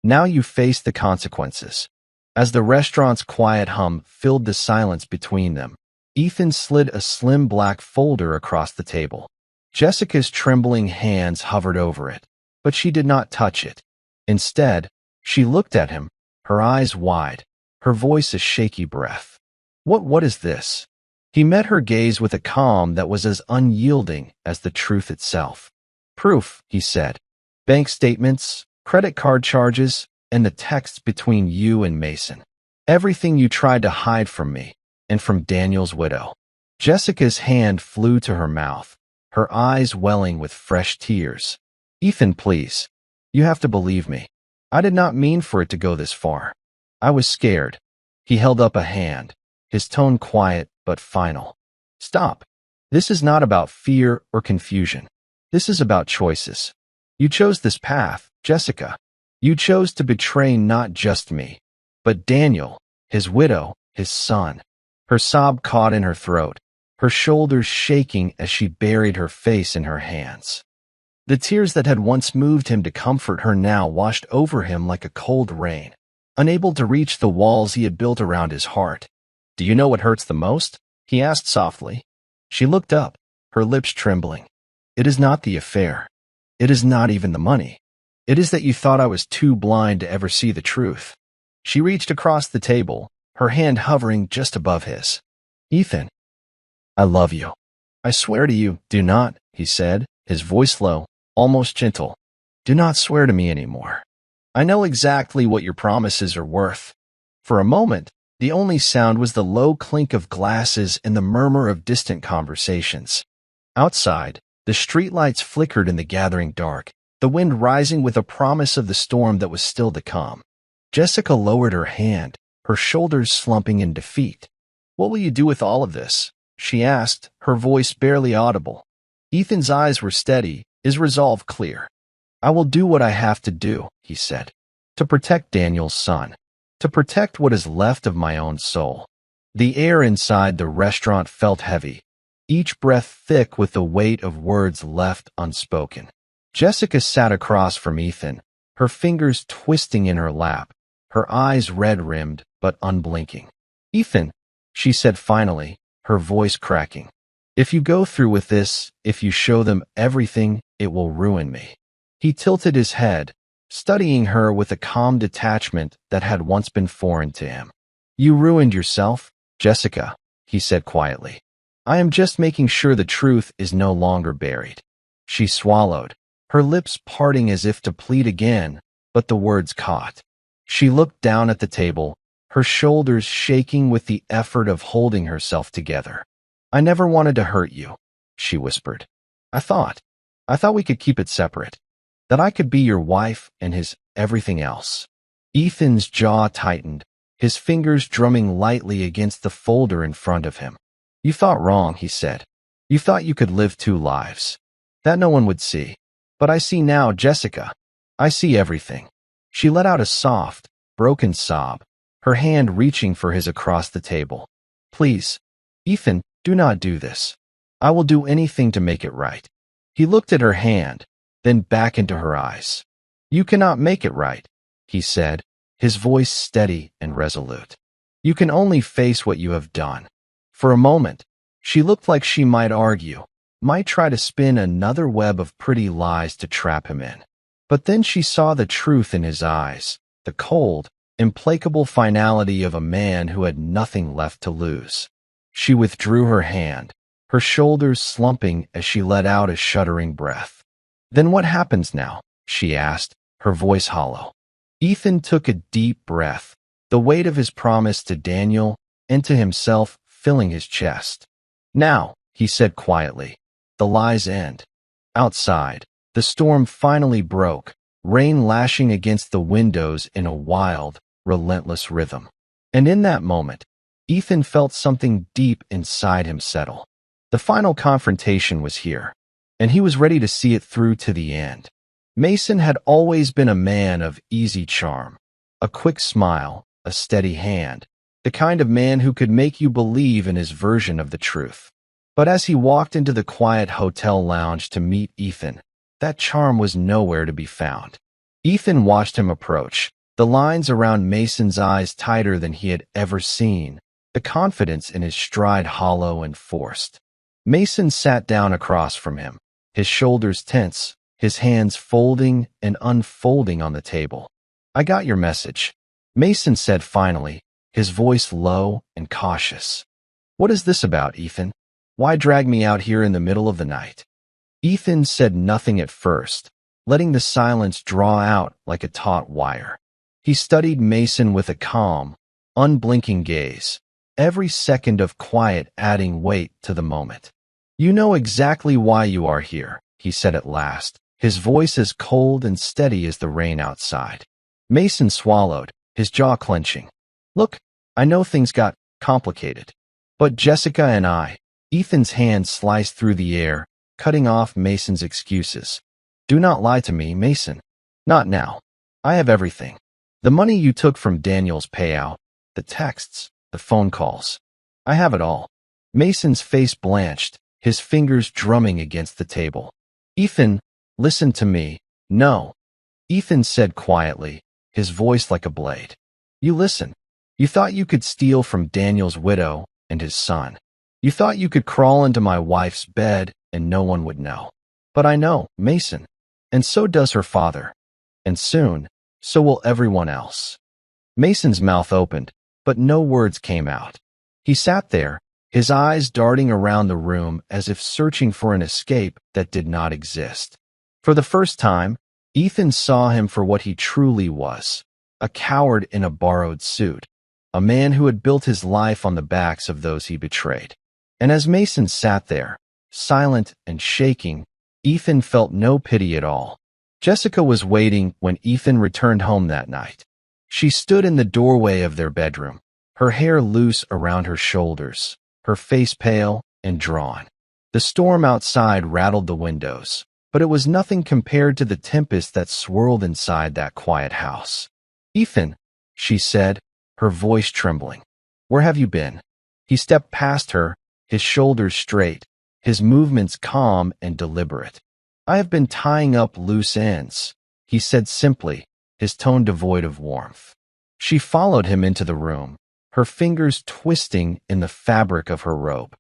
now you face the consequences. As the restaurant's quiet hum filled the silence between them, Ethan slid a slim black folder across the table. Jessica's trembling hands hovered over it, but she did not touch it. Instead, she looked at him, her eyes wide, her voice a shaky breath. What is this? He met her gaze with a calm that was as unyielding as the truth itself. Proof, he said. Bank statements, credit card charges, and the texts between you and Mason. Everything you tried to hide from me, and from Daniel's widow. Jessica's hand flew to her mouth, her eyes welling with fresh tears. Ethan, please. You have to believe me. I did not mean for it to go this far. I was scared. He held up a hand, his tone quiet but final. Stop. This is not about fear or confusion. This is about choices. You chose this path, Jessica. You chose to betray not just me, but Daniel, his widow, his son. Her sob caught in her throat, her shoulders shaking as she buried her face in her hands. The tears that had once moved him to comfort her now washed over him like a cold rain, unable to reach the walls he had built around his heart. Do you know what hurts the most? He asked softly. She looked up, her lips trembling. It is not the affair. It is not even the money. It is that you thought I was too blind to ever see the truth. She reached across the table, her hand hovering just above his. Ethan, I love you. I swear to you, do not, he said, his voice low, almost gentle. Do not swear to me anymore. I know exactly what your promises are worth. For a moment, the only sound was the low clink of glasses and the murmur of distant conversations. Outside, the streetlights flickered in the gathering dark, the wind rising with a promise of the storm that was still to come. Jessica lowered her hand, her shoulders slumping in defeat. What will you do with all of this? She asked, her voice barely audible. Ethan's eyes were steady, his resolve clear. I will do what I have to do, he said, to protect Daniel's son, to protect what is left of my own soul. The air inside the restaurant felt heavy, each breath thick with the weight of words left unspoken. Jessica sat across from Ethan, her fingers twisting in her lap, her eyes red-rimmed but unblinking. Ethan, she said finally, her voice cracking. If you go through with this, if you show them everything, it will ruin me. He tilted his head, studying her with a calm detachment that had once been foreign to him. You ruined yourself, Jessica, he said quietly. I am just making sure the truth is no longer buried. She swallowed, her lips parting as if to plead again, but the words caught. She looked down at the table, her shoulders shaking with the effort of holding herself together. I never wanted to hurt you, she whispered. I thought. I thought we could keep it separate. That I could be your wife and his everything else. Ethan's jaw tightened, his fingers drumming lightly against the folder in front of him. You thought wrong, he said. You thought you could live two lives. That no one would see. But I see now, Jessica. I see everything. She let out a soft, broken sob, her hand reaching for his across the table. Please, Ethan, do not do this. I will do anything to make it right. He looked at her hand, then back into her eyes. You cannot make it right, he said, his voice steady and resolute. You can only face what you have done. For a moment, she looked like she might argue, might try to spin another web of pretty lies to trap him in. But then she saw the truth in his eyes, the cold, implacable finality of a man who had nothing left to lose. She withdrew her hand, her shoulders slumping as she let out a shuddering breath. Then what happens now? She asked, her voice hollow. Ethan took a deep breath, the weight of his promise to Daniel and to himself filling his chest. Now, he said quietly, the lies end. Outside, the storm finally broke, rain lashing against the windows in a wild, relentless rhythm. And in that moment, Ethan felt something deep inside him settle. The final confrontation was here, and he was ready to see it through to the end. Mason had always been a man of easy charm, a quick smile, a steady hand, the kind of man who could make you believe in his version of the truth. But as he walked into the quiet hotel lounge to meet Ethan, that charm was nowhere to be found. Ethan watched him approach, the lines around Mason's eyes tighter than he had ever seen, the confidence in his stride hollow and forced. Mason sat down across from him, his shoulders tense, his hands folding and unfolding on the table. I got your message, Mason said finally, his voice low and cautious. What is this about, Ethan? Why drag me out here in the middle of the night? Ethan said nothing at first, letting the silence draw out like a taut wire. He studied Mason with a calm, unblinking gaze, every second of quiet adding weight to the moment. You know exactly why you are here, he said at last, his voice as cold and steady as the rain outside. Mason swallowed, his jaw clenching. Look, I know things got complicated. But Jessica and I, Ethan's hand sliced through the air, cutting off Mason's excuses. Do not lie to me, Mason. Not now. I have everything. The money you took from Daniel's payout, the texts, the phone calls. I have it all. Mason's face blanched, his fingers drumming against the table. Ethan, listen to me. No. Ethan said quietly, his voice like a blade. You listen. You thought you could steal from Daniel's widow and his son. You thought you could crawl into my wife's bed and no one would know. But I know, Mason. And so does her father. And soon, so will everyone else. Mason's mouth opened, but no words came out. He sat there, his eyes darting around the room as if searching for an escape that did not exist. For the first time, Ethan saw him for what he truly was, a coward in a borrowed suit, a man who had built his life on the backs of those he betrayed. And as Mason sat there, silent and shaking, Ethan felt no pity at all. Jessica was waiting when Ethan returned home that night. She stood in the doorway of their bedroom, her hair loose around her shoulders, her face pale and drawn. The storm outside rattled the windows, but it was nothing compared to the tempest that swirled inside that quiet house. Ethan, she said, her voice trembling. Where have you been? He stepped past her, his shoulders straight, his movements calm and deliberate. I have been tying up loose ends, he said simply, his tone devoid of warmth. She followed him into the room, her fingers twisting in the fabric of her robe.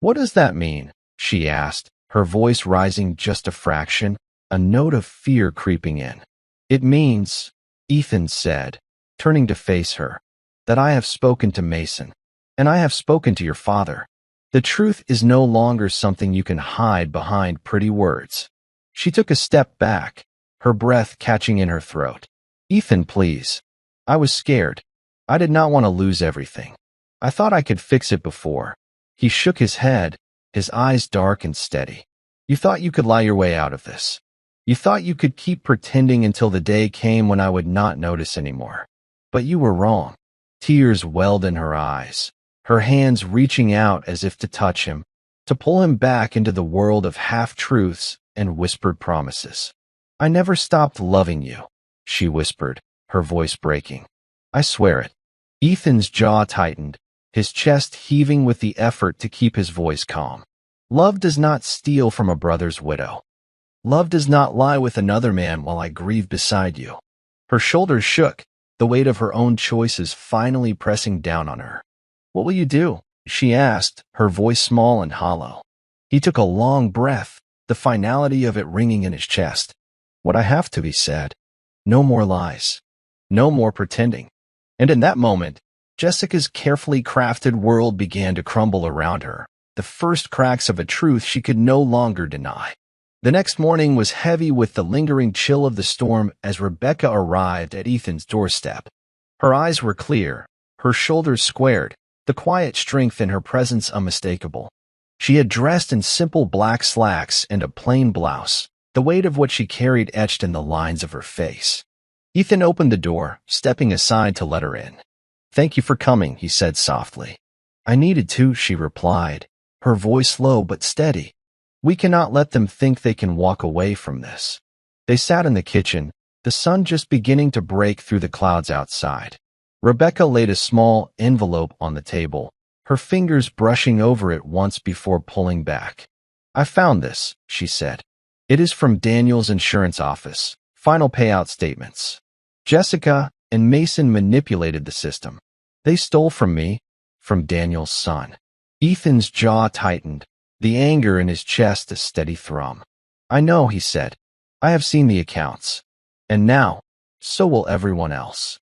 What does that mean? She asked, her voice rising just a fraction, a note of fear creeping in. It means, Ethan said, turning to face her, that I have spoken to Mason, and I have spoken to your father. The truth is no longer something you can hide behind pretty words. She took a step back, her breath catching in her throat. Ethan, please. I was scared. I did not want to lose everything. I thought I could fix it before. He shook his head, his eyes dark and steady. You thought you could lie your way out of this. You thought you could keep pretending until the day came when I would not notice anymore. But you were wrong. Tears welled in her eyes, her hands reaching out as if to touch him, to pull him back into the world of half-truths and whispered promises. I never stopped loving you, she whispered, her voice breaking. I swear it. Ethan's jaw tightened, his chest heaving with the effort to keep his voice calm. Love does not steal from a brother's widow. Love does not lie with another man while I grieve beside you. Her shoulders shook, the weight of her own choices finally pressing down on her. What will you do? She asked, her voice small and hollow. He took a long breath, the finality of it ringing in his chest. What I have to, he said. No more lies. No more pretending. And in that moment, Jessica's carefully crafted world began to crumble around her, the first cracks of a truth she could no longer deny. The next morning was heavy with the lingering chill of the storm as Rebecca arrived at Ethan's doorstep. Her eyes were clear, her shoulders squared, the quiet strength in her presence unmistakable. She had dressed in simple black slacks and a plain blouse, the weight of what she carried etched in the lines of her face. Ethan opened the door, stepping aside to let her in. Thank you for coming, he said softly. I needed to, she replied, her voice low but steady. We cannot let them think they can walk away from this. They sat in the kitchen, the sun just beginning to break through the clouds outside. Rebecca laid a small envelope on the table, her fingers brushing over it once before pulling back. I found this, she said. It is from Daniel's insurance office. Final payout statements. Jessica and Mason manipulated the system. They stole from me, from Daniel's son. Ethan's jaw tightened, the anger in his chest a steady thrum. I know, he said. I have seen the accounts. And now, so will everyone else.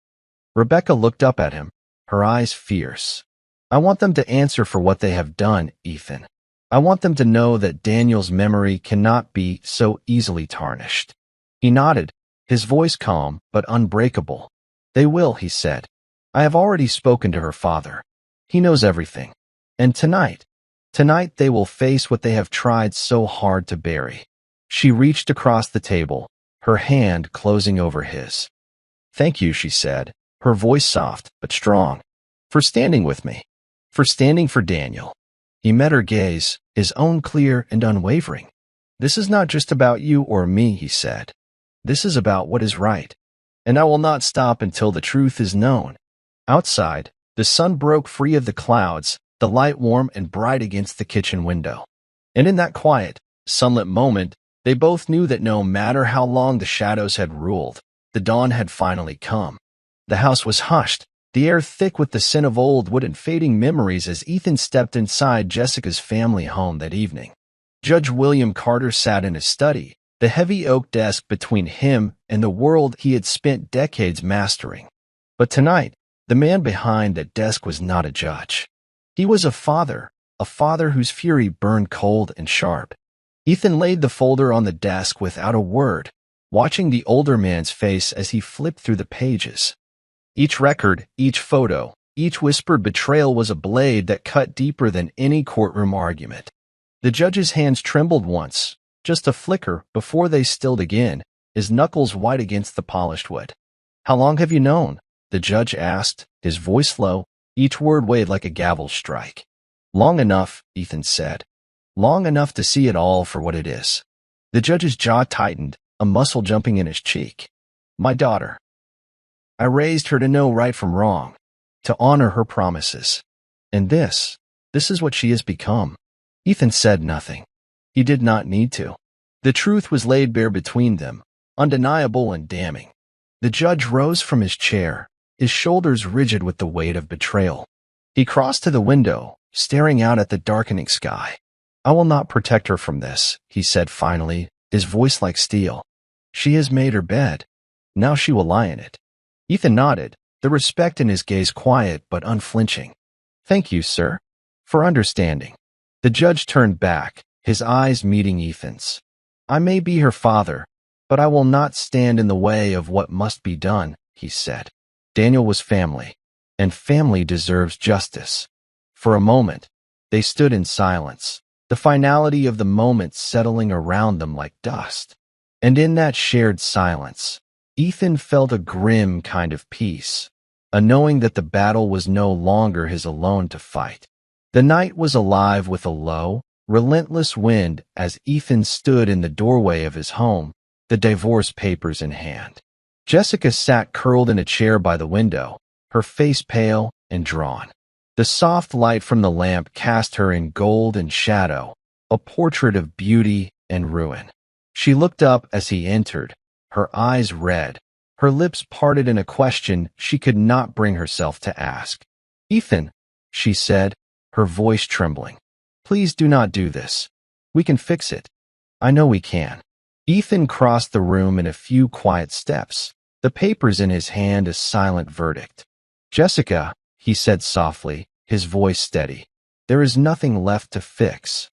Rebecca looked up at him, her eyes fierce. I want them to answer for what they have done, Ethan. I want them to know that Daniel's memory cannot be so easily tarnished. He nodded, his voice calm but unbreakable. They will, he said. I have already spoken to her father. He knows everything. And tonight they will face what they have tried so hard to bury. She reached across the table, her hand closing over his. Thank you, she said, her voice soft but strong, for standing with me, for standing for Daniel. He met her gaze, his own clear and unwavering. This is not just about you or me, he said. This is about what is right, and I will not stop until the truth is known. Outside, the sun broke free of the clouds, the light warm and bright against the kitchen window. And in that quiet, sunlit moment, they both knew that no matter how long the shadows had ruled, the dawn had finally come. The house was hushed, the air thick with the scent of old wood and fading memories as Ethan stepped inside Jessica's family home that evening. Judge William Carter sat in his study, the heavy oak desk between him and the world he had spent decades mastering. But tonight, the man behind that desk was not a judge. He was a father whose fury burned cold and sharp. Ethan laid the folder on the desk without a word, watching the older man's face as he flipped through the pages. Each record, each photo, each whispered betrayal was a blade that cut deeper than any courtroom argument. The judge's hands trembled once, just a flicker before they stilled again, his knuckles white against the polished wood. How long have you known? The judge asked, his voice low, each word weighed like a gavel strike. Long enough, Ethan said. Long enough to see it all for what it is. The judge's jaw tightened, a muscle jumping in his cheek. My daughter. I raised her to know right from wrong, to honor her promises. And this is what she has become. Ethan said nothing. He did not need to. The truth was laid bare between them, undeniable and damning. The judge rose from his chair, his shoulders rigid with the weight of betrayal. He crossed to the window, staring out at the darkening sky. I will not protect her from this, he said finally, his voice like steel. She has made her bed. Now she will lie in it. Ethan nodded, the respect in his gaze quiet but unflinching. Thank you, sir, for understanding. The judge turned back, his eyes meeting Ethan's. I may be her father, but I will not stand in the way of what must be done, he said. Daniel was family, and family deserves justice. For a moment, they stood in silence, the finality of the moment settling around them like dust. And in that shared silence, Ethan felt a grim kind of peace, a knowing that the battle was no longer his alone to fight. The night was alive with a low, relentless wind as Ethan stood in the doorway of his home, the divorce papers in hand. Jessica sat curled in a chair by the window, her face pale and drawn. The soft light from the lamp cast her in gold and shadow, a portrait of beauty and ruin. She looked up as he entered, her eyes red, her lips parted in a question she could not bring herself to ask. "Ethan," she said, her voice trembling, "please do not do this. We can fix it. I know we can." Ethan crossed the room in a few quiet steps, the papers in his hand a silent verdict. "Jessica," he said softly, his voice steady, "there is nothing left to fix."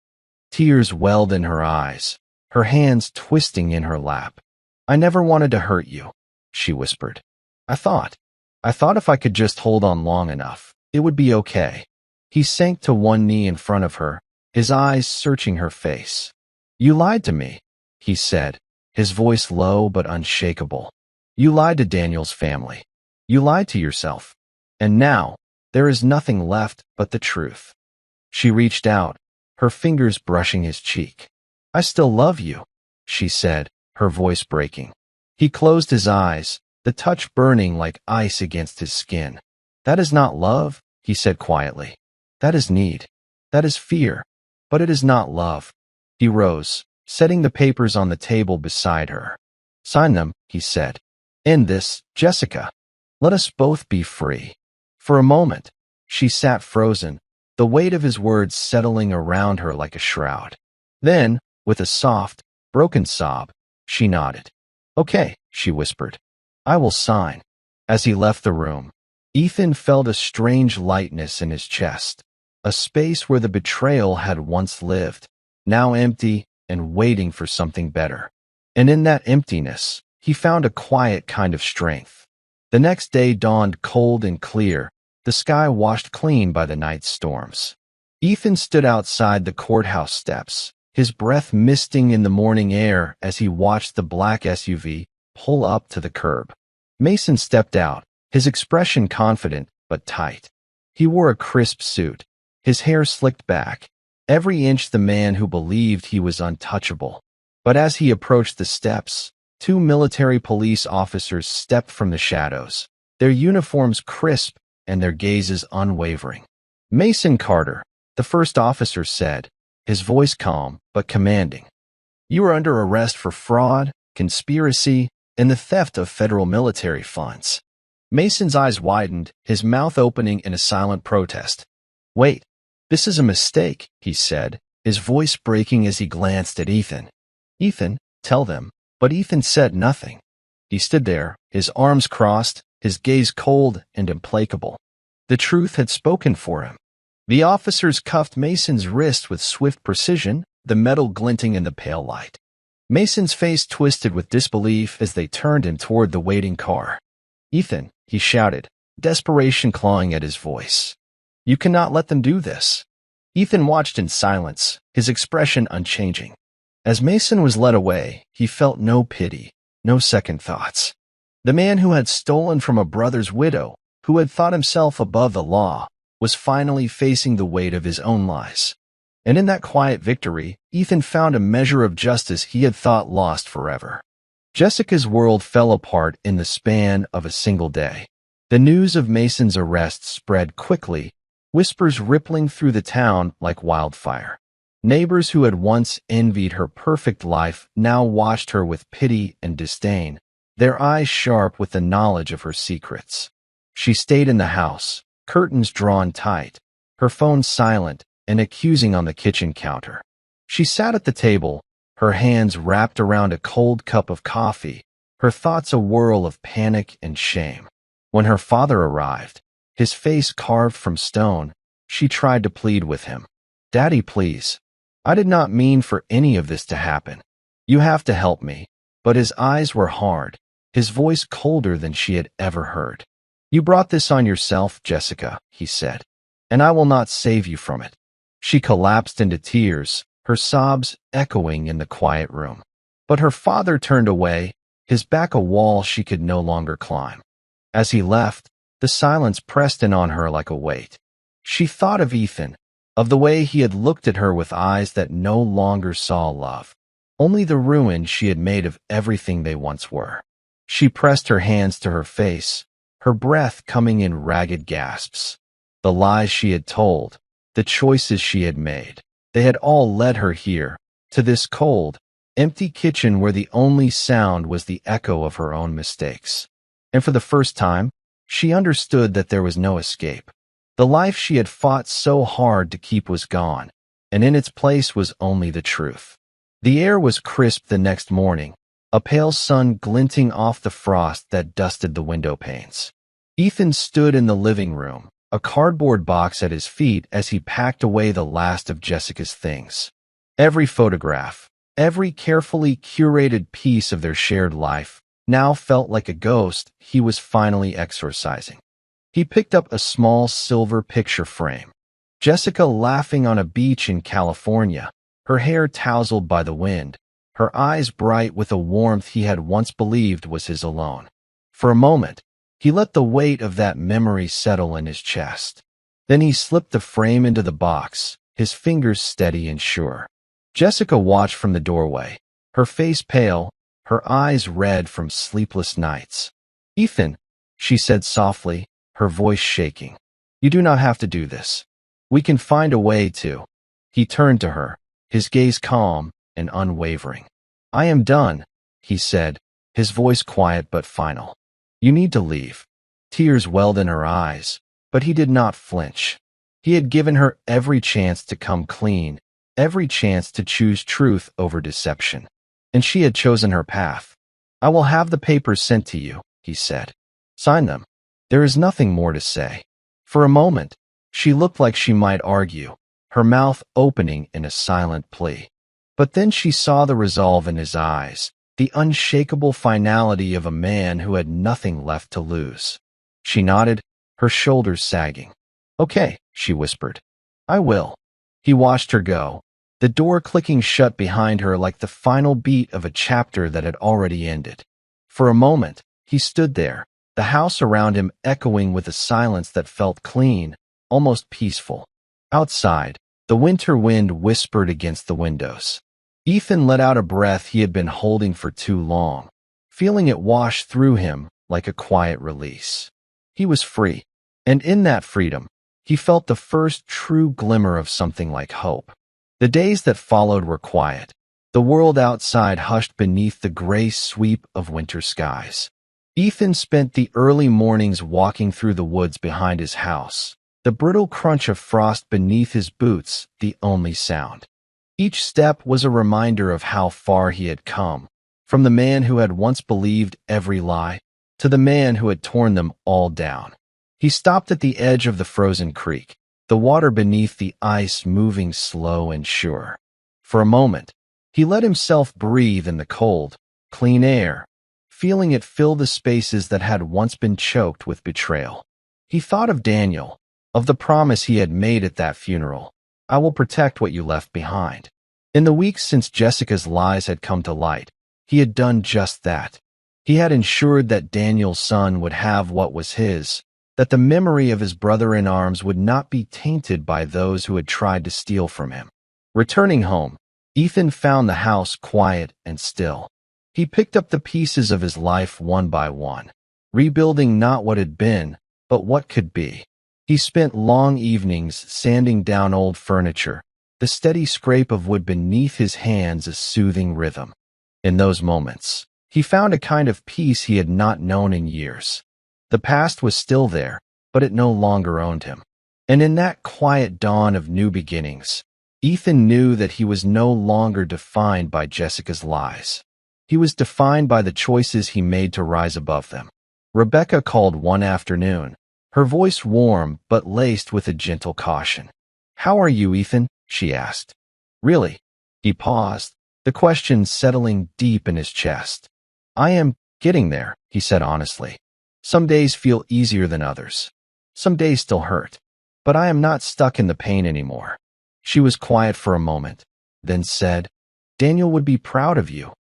Tears welled in her eyes, her hands twisting in her lap. "I never wanted to hurt you," she whispered. I thought if I could just hold on long enough, it would be okay." He sank to one knee in front of her, his eyes searching her face. "You lied to me," he said, his voice low but unshakable. "You lied to Daniel's family. You lied to yourself. And now, there is nothing left but the truth." She reached out, her fingers brushing his cheek. "I still love you," she said, her voice breaking. He closed his eyes, the touch burning like ice against his skin. "That is not love," he said quietly. "That is need. That is fear. But it is not love." He rose, setting the papers on the table beside her. "Sign them," he said. "End this, Jessica. Let us both be free." For a moment, she sat frozen, the weight of his words settling around her like a shroud. Then, with a soft, broken sob, she nodded. "Okay," she whispered. "I will sign." As he left the room, Ethan felt a strange lightness in his chest, a space where the betrayal had once lived, now empty and waiting for something better. And in that emptiness, he found a quiet kind of strength. The next day dawned cold and clear, the sky washed clean by the night's storms. Ethan stood outside the courthouse steps, his breath misting in the morning air as he watched the black SUV pull up to the curb. Mason stepped out, his expression confident but tight. He wore a crisp suit, his hair slicked back, every inch the man who believed he was untouchable. But as he approached the steps, two military police officers stepped from the shadows, their uniforms crisp and their gazes unwavering. "Mason Carter," the first officer said, his voice calm but commanding. "You are under arrest for fraud, conspiracy, and the theft of federal military funds." Mason's eyes widened, his mouth opening in a silent protest. "Wait, this is a mistake," he said, his voice breaking as he glanced at Ethan. "Ethan, tell them." But Ethan said nothing. He stood there, his arms crossed, his gaze cold and implacable. The truth had spoken for him. The officers cuffed Mason's wrist with swift precision, the metal glinting in the pale light. Mason's face twisted with disbelief as they turned him toward the waiting car. "Ethan," he shouted, desperation clawing at his voice. "You cannot let them do this." Ethan watched in silence, his expression unchanging. As Mason was led away, he felt no pity, no second thoughts. The man who had stolen from a brother's widow, who had thought himself above the law, was finally facing the weight of his own lies. And in that quiet victory, Ethan found a measure of justice he had thought lost forever. Jessica's world fell apart in the span of a single day. The news of Mason's arrest spread quickly, whispers rippling through the town like wildfire. Neighbors who had once envied her perfect life now watched her with pity and disdain, their eyes sharp with the knowledge of her secrets. She stayed in the house, curtains drawn tight, her phone silent and accusing on the kitchen counter. She sat at the table, her hands wrapped around a cold cup of coffee, her thoughts a whirl of panic and shame. When her father arrived, his face carved from stone, she tried to plead with him. "Daddy, please. I did not mean for any of this to happen. You have to help me." But his eyes were hard, his voice colder than she had ever heard. "You brought this on yourself, Jessica," he said, "and I will not save you from it." She collapsed into tears, her sobs echoing in the quiet room. But her father turned away, his back a wall she could no longer climb. As he left, the silence pressed in on her like a weight. She thought of Ethan, of the way he had looked at her with eyes that no longer saw love, only the ruin she had made of everything they once were. She pressed her hands to her face, her breath coming in ragged gasps. The lies she had told, the choices she had made, they had all led her here, to this cold, empty kitchen where the only sound was the echo of her own mistakes. And for the first time, she understood that there was no escape. The life she had fought so hard to keep was gone, and in its place was only the truth. The air was crisp the next morning, a pale sun glinting off the frost that dusted the window panes. Ethan stood in the living room, a cardboard box at his feet as he packed away the last of Jessica's things. Every photograph, every carefully curated piece of their shared life, now felt like a ghost he was finally exorcising. He picked up a small silver picture frame. Jessica laughing on a beach in California, her hair tousled by the wind, her eyes bright with a warmth he had once believed was his alone. For a moment, he let the weight of that memory settle in his chest. Then he slipped the frame into the box, his fingers steady and sure. Jessica watched from the doorway, her face pale, her eyes red from sleepless nights. "Ethan," she said softly, her voice shaking. "You do not have to do this. We can find a way to." He turned to her, his gaze calm and unwavering. "I am done," he said, his voice quiet but final. "You need to leave." Tears welled in her eyes, but he did not flinch. He had given her every chance to come clean, every chance to choose truth over deception. And she had chosen her path. "I will have the papers sent to you," he said. "Sign them. There is nothing more to say." For a moment, she looked like she might argue, her mouth opening in a silent plea. But then she saw the resolve in his eyes, the unshakable finality of a man who had nothing left to lose. She nodded, her shoulders sagging. "Okay," she whispered. "I will." He watched her go, the door clicking shut behind her like the final beat of a chapter that had already ended. For a moment, he stood there, the house around him echoing with a silence that felt clean, almost peaceful. Outside, the winter wind whispered against the windows. Ethan let out a breath he had been holding for too long, feeling it wash through him like a quiet release. He was free, and in that freedom, he felt the first true glimmer of something like hope. The days that followed were quiet, the world outside hushed beneath the gray sweep of winter skies. Ethan spent the early mornings walking through the woods behind his house, the brittle crunch of frost beneath his boots the only sound. Each step was a reminder of how far he had come, from the man who had once believed every lie, to the man who had torn them all down. He stopped at the edge of the frozen creek, the water beneath the ice moving slow and sure. For a moment, he let himself breathe in the cold, clean air, feeling it fill the spaces that had once been choked with betrayal. He thought of Daniel, of the promise he had made at that funeral. "I will protect what you left behind." In the weeks since Jessica's lies had come to light, he had done just that. He had ensured that Daniel's son would have what was his, that the memory of his brother-in-arms would not be tainted by those who had tried to steal from him. Returning home, Ethan found the house quiet and still. He picked up the pieces of his life one by one, rebuilding not what had been, but what could be. He spent long evenings sanding down old furniture, the steady scrape of wood beneath his hands a soothing rhythm. In those moments, he found a kind of peace he had not known in years. The past was still there, but it no longer owned him. And in that quiet dawn of new beginnings, Ethan knew that he was no longer defined by Jessica's lies. He was defined by the choices he made to rise above them. Rebecca called one afternoon, her voice warm but laced with a gentle caution. "How are you, Ethan?" she asked. "Really?" He paused, the question settling deep in his chest. "I am getting there," he said honestly. "Some days feel easier than others. Some days still hurt. But I am not stuck in the pain anymore." She was quiet for a moment, then said, "Daniel would be proud of you,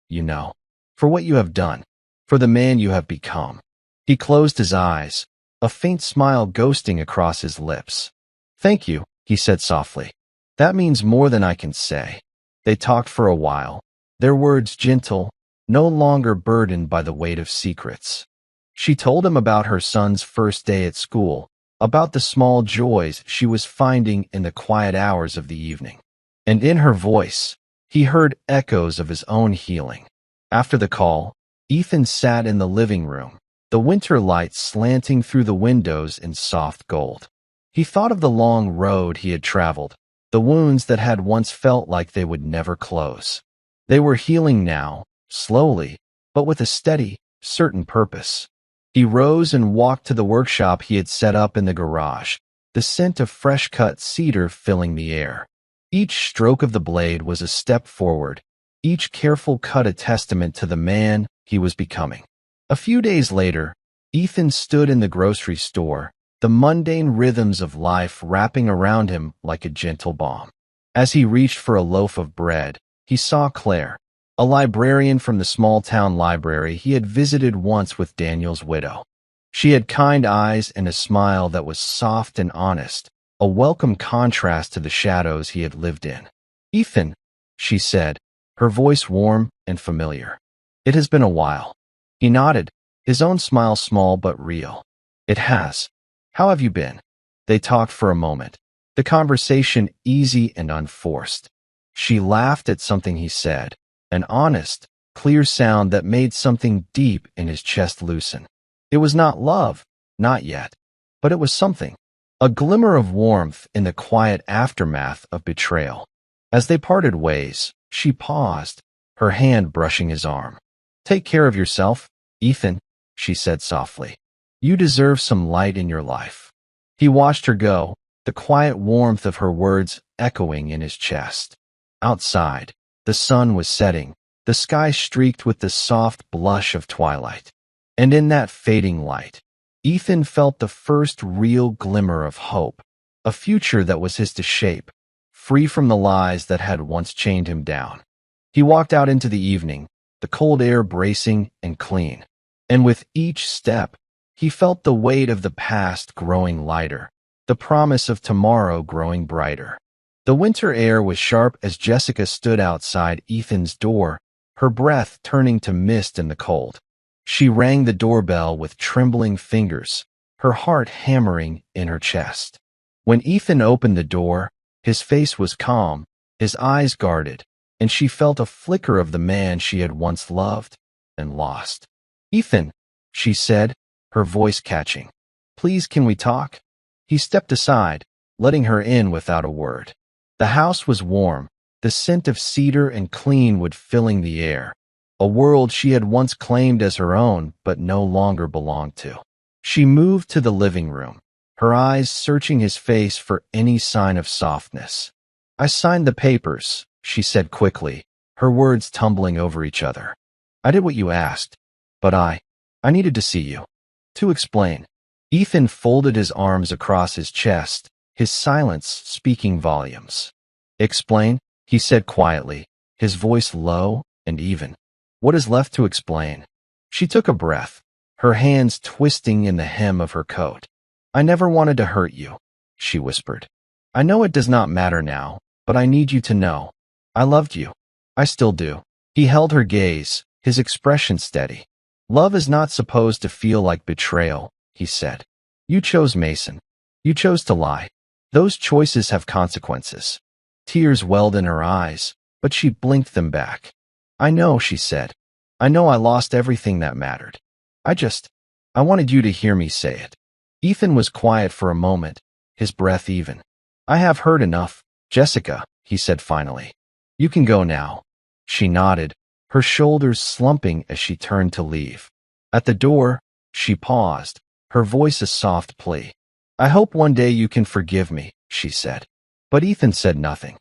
for what you have done, for the man you have become." He closed his eyes, a faint smile ghosting across his lips. "Thank you," he said softly. "That means more than I can say." They talked for a while, their words gentle, no longer burdened by the weight of secrets. She told him about her son's first day at school, about the small joys she was finding in the quiet hours of the evening. And in her voice, he heard echoes of his own healing. After the call, Ethan sat in the living room, the winter light slanting through the windows in soft gold. He thought of the long road he had traveled, the wounds that had once felt like they would never close. They were healing now, slowly, but with a steady, certain purpose. He rose and walked to the workshop he had set up in the garage, the scent of fresh-cut cedar filling the air. Each stroke of the blade was a step forward, each careful cut a testament to the man he was becoming. A few days later, Ethan stood in the grocery store, the mundane rhythms of life wrapping around him like a gentle balm. As he reached for a loaf of bread, he saw Claire, a librarian from the small-town library he had visited once with Daniel's widow. She had kind eyes and a smile that was soft and honest, a welcome contrast to the shadows he had lived in. "Ethan," she said, her voice warm and familiar. "It has been a while." He nodded, his own smile small but real. "It has. How have you been?" They talked for a moment, the conversation easy and unforced. She laughed at something he said, an honest, clear sound that made something deep in his chest loosen. It was not love, not yet, but it was something, a glimmer of warmth in the quiet aftermath of betrayal. As they parted ways, she paused, her hand brushing his arm. "Take care of yourself, Ethan," she said softly. "You deserve some light in your life." He watched her go, the quiet warmth of her words echoing in his chest. Outside, the sun was setting, the sky streaked with the soft blush of twilight. And in that fading light, Ethan felt the first real glimmer of hope, a future that was his to shape, free from the lies that had once chained him down. He walked out into the evening, the cold air bracing and clean. And with each step, he felt the weight of the past growing lighter, the promise of tomorrow growing brighter. The winter air was sharp as Jessica stood outside Ethan's door, her breath turning to mist in the cold. She rang the doorbell with trembling fingers, her heart hammering in her chest. When Ethan opened the door, his face was calm, his eyes guarded, and she felt a flicker of the man she had once loved and lost. "Ethan," she said, her voice catching. "Please, can we talk?" He stepped aside, letting her in without a word. The house was warm, the scent of cedar and clean wood filling the air, a world she had once claimed as her own but no longer belonged to. She moved to the living room, her eyes searching his face for any sign of softness. "I signed the papers," she said quickly, her words tumbling over each other. "I did what you asked, but I needed to see you. To explain." Ethan folded his arms across his chest, his silence speaking volumes. "Explain," he said quietly, his voice low and even. "What is left to explain?" She took a breath, her hands twisting in the hem of her coat. "I never wanted to hurt you," she whispered. "I know it does not matter now, but I need you to know. I loved you. I still do." He held her gaze, his expression steady. "Love is not supposed to feel like betrayal," he said. "You chose Mason. You chose to lie. Those choices have consequences." Tears welled in her eyes, but she blinked them back. "I know," she said. "I know I lost everything that mattered. I wanted you to hear me say it." Ethan was quiet for a moment, his breath even. "I have heard enough, Jessica," he said finally. "You can go now." She nodded, her shoulders slumping as she turned to leave. At the door, she paused, her voice a soft plea. "I hope one day you can forgive me," she said. But Ethan said nothing.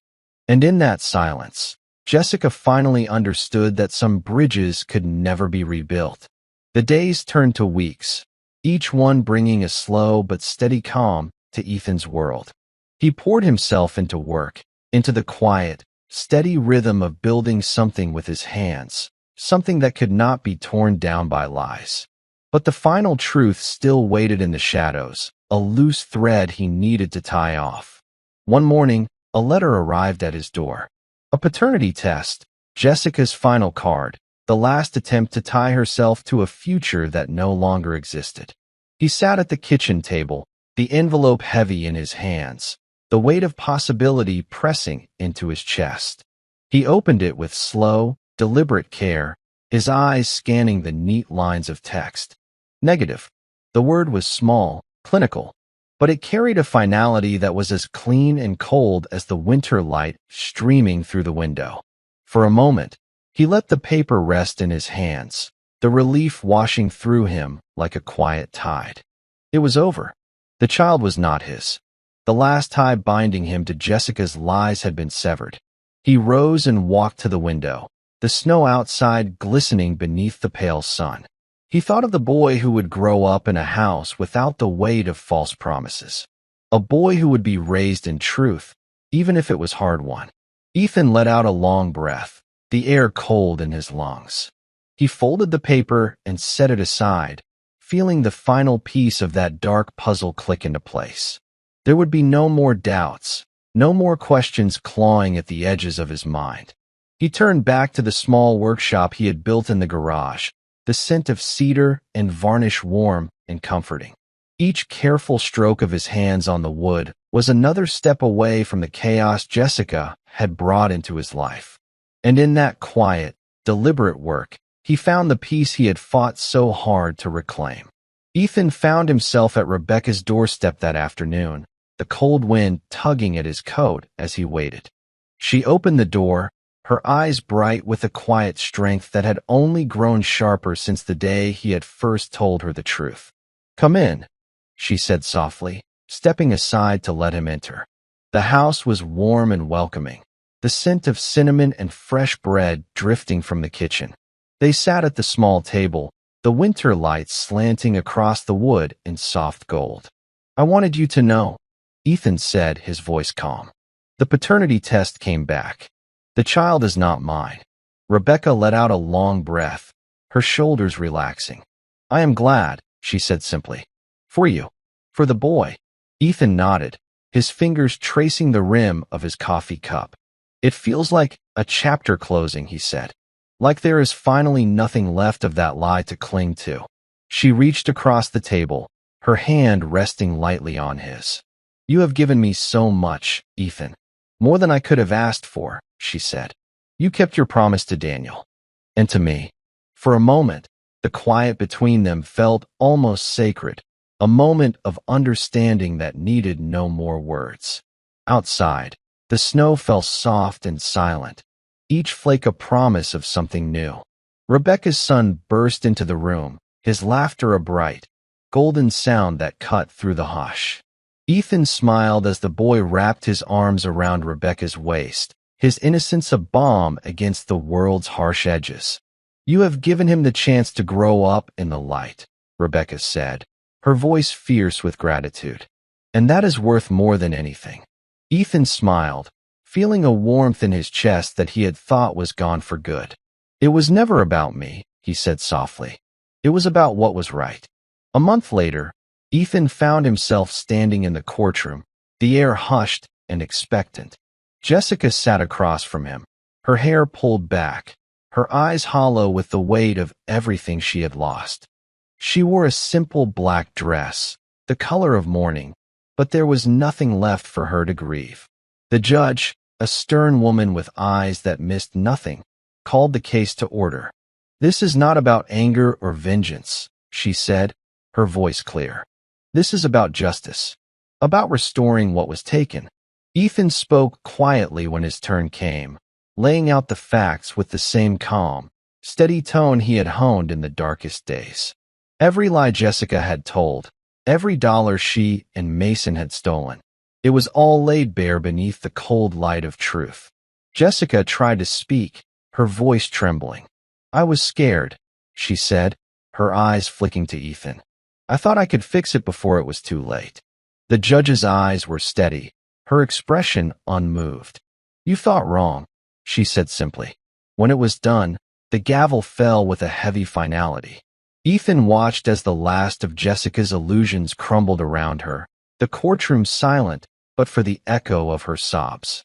And in that silence, Jessica finally understood that some bridges could never be rebuilt. The days turned to weeks, each one bringing a slow but steady calm to Ethan's world. He poured himself into work, into the quiet, steady rhythm of building something with his hands, something that could not be torn down by lies. But the final truth still waited in the shadows, a loose thread he needed to tie off. One morning, a letter arrived at his door. A paternity test, Jessica's final card, the last attempt to tie herself to a future that no longer existed. He sat at the kitchen table, the envelope heavy in his hands, the weight of possibility pressing into his chest. He opened it with slow, deliberate care, his eyes scanning the neat lines of text. Negative. The word was small, clinical, but it carried a finality that was as clean and cold as the winter light streaming through the window. For a moment, he let the paper rest in his hands, the relief washing through him like a quiet tide. It was over. The child was not his. The last tie binding him to Jessica's lies had been severed. He rose and walked to the window, the snow outside glistening beneath the pale sun. He thought of the boy who would grow up in a house without the weight of false promises. A boy who would be raised in truth, even if it was hard-won. Ethan let out a long breath, the air cold in his lungs. He folded the paper and set it aside, feeling the final piece of that dark puzzle click into place. There would be no more doubts, no more questions clawing at the edges of his mind. He turned back to the small workshop he had built in the garage, the scent of cedar and varnish warm and comforting. Each careful stroke of his hands on the wood was another step away from the chaos Jessica had brought into his life. And in that quiet, deliberate work, he found the peace he had fought so hard to reclaim. Ethan found himself at Rebecca's doorstep that afternoon, the cold wind tugging at his coat as he waited. She opened the door, her eyes bright with a quiet strength that had only grown sharper since the day he had first told her the truth. "Come in," she said softly, stepping aside to let him enter. The house was warm and welcoming, the scent of cinnamon and fresh bread drifting from the kitchen. They sat at the small table, the winter lights slanting across the wood in soft gold. "I wanted you to know," Ethan said, his voice calm. "The paternity test came back. The child is not mine." Rebecca let out a long breath, her shoulders relaxing. "I am glad," she said simply. "For you. For the boy." Ethan nodded, his fingers tracing the rim of his coffee cup. "It feels like a chapter closing," he said. "Like there is finally nothing left of that lie to cling to." She reached across the table, her hand resting lightly on his. "You have given me so much, Ethan. More than I could have asked for," she said. "You kept your promise to Daniel. And to me." For a moment, the quiet between them felt almost sacred, a moment of understanding that needed no more words. Outside, the snow fell soft and silent, each flake a promise of something new. Rebecca's son burst into the room, his laughter a bright, golden sound that cut through the hush. Ethan smiled as the boy wrapped his arms around Rebecca's waist, his innocence a balm against the world's harsh edges. "You have given him the chance to grow up in the light," Rebecca said, her voice fierce with gratitude. "And that is worth more than anything." Ethan smiled, feeling a warmth in his chest that he had thought was gone for good. "It was never about me," he said softly. "It was about what was right." A month later, Ethan found himself standing in the courtroom, the air hushed and expectant. Jessica sat across from him, her hair pulled back, her eyes hollow with the weight of everything she had lost. She wore a simple black dress, the color of mourning, but there was nothing left for her to grieve. The judge, a stern woman with eyes that missed nothing, called the case to order. "This is not about anger or vengeance," she said, her voice clear. "This is about justice, about restoring what was taken." Ethan spoke quietly when his turn came, laying out the facts with the same calm, steady tone he had honed in the darkest days. Every lie Jessica had told, every dollar she and Mason had stolen, it was all laid bare beneath the cold light of truth. Jessica tried to speak, her voice trembling. "I was scared," she said, her eyes flicking to Ethan. "I thought I could fix it before it was too late." The judge's eyes were steady, her expression unmoved. "You thought wrong," she said simply. When it was done, the gavel fell with a heavy finality. Ethan watched as the last of Jessica's illusions crumbled around her, the courtroom silent but for the echo of her sobs.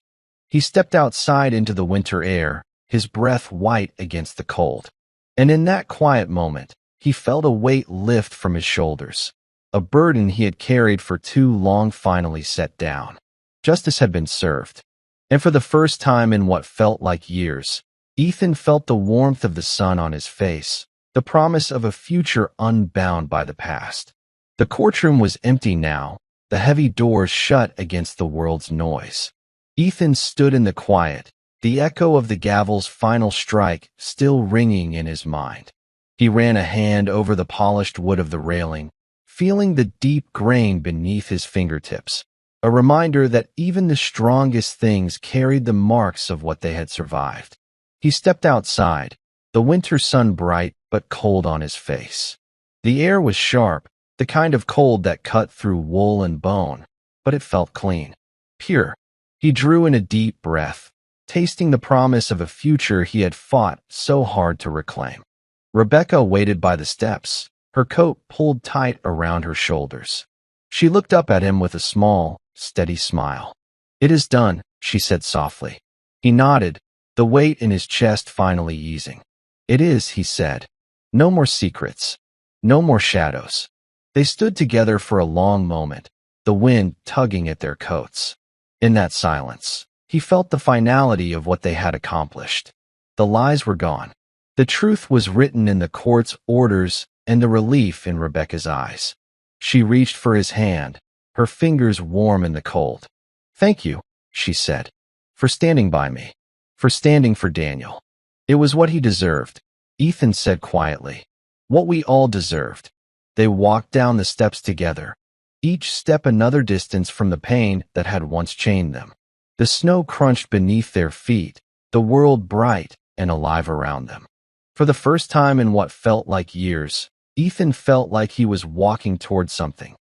He stepped outside into the winter air, his breath white against the cold. And in that quiet moment, he felt a weight lift from his shoulders. A burden he had carried for too long finally set down. Justice had been served. And for the first time in what felt like years, Ethan felt the warmth of the sun on his face, the promise of a future unbound by the past. The courtroom was empty now, the heavy doors shut against the world's noise. Ethan stood in the quiet, the echo of the gavel's final strike still ringing in his mind. He ran a hand over the polished wood of the railing, feeling the deep grain beneath his fingertips, a reminder that even the strongest things carried the marks of what they had survived. He stepped outside, the winter sun bright but cold on his face. The air was sharp, the kind of cold that cut through wool and bone, but it felt clean, pure. He drew in a deep breath, tasting the promise of a future he had fought so hard to reclaim. Rebecca waited by the steps, her coat pulled tight around her shoulders. She looked up at him with a small, steady smile. "It is done," she said softly. He nodded, the weight in his chest finally easing. "It is," he said. "No more secrets. No more shadows." They stood together for a long moment, the wind tugging at their coats. In that silence, he felt the finality of what they had accomplished. The lies were gone. The truth was written in the court's orders and the relief in Rebecca's eyes. She reached for his hand, her fingers warm in the cold. "Thank you," she said, "for standing by me, for standing for Daniel." It was what he deserved, Ethan said quietly. What we all deserved. They walked down the steps together, each step another distance from the pain that had once chained them. The snow crunched beneath their feet, the world bright and alive around them. For the first time in what felt like years, Ethan felt like he was walking toward something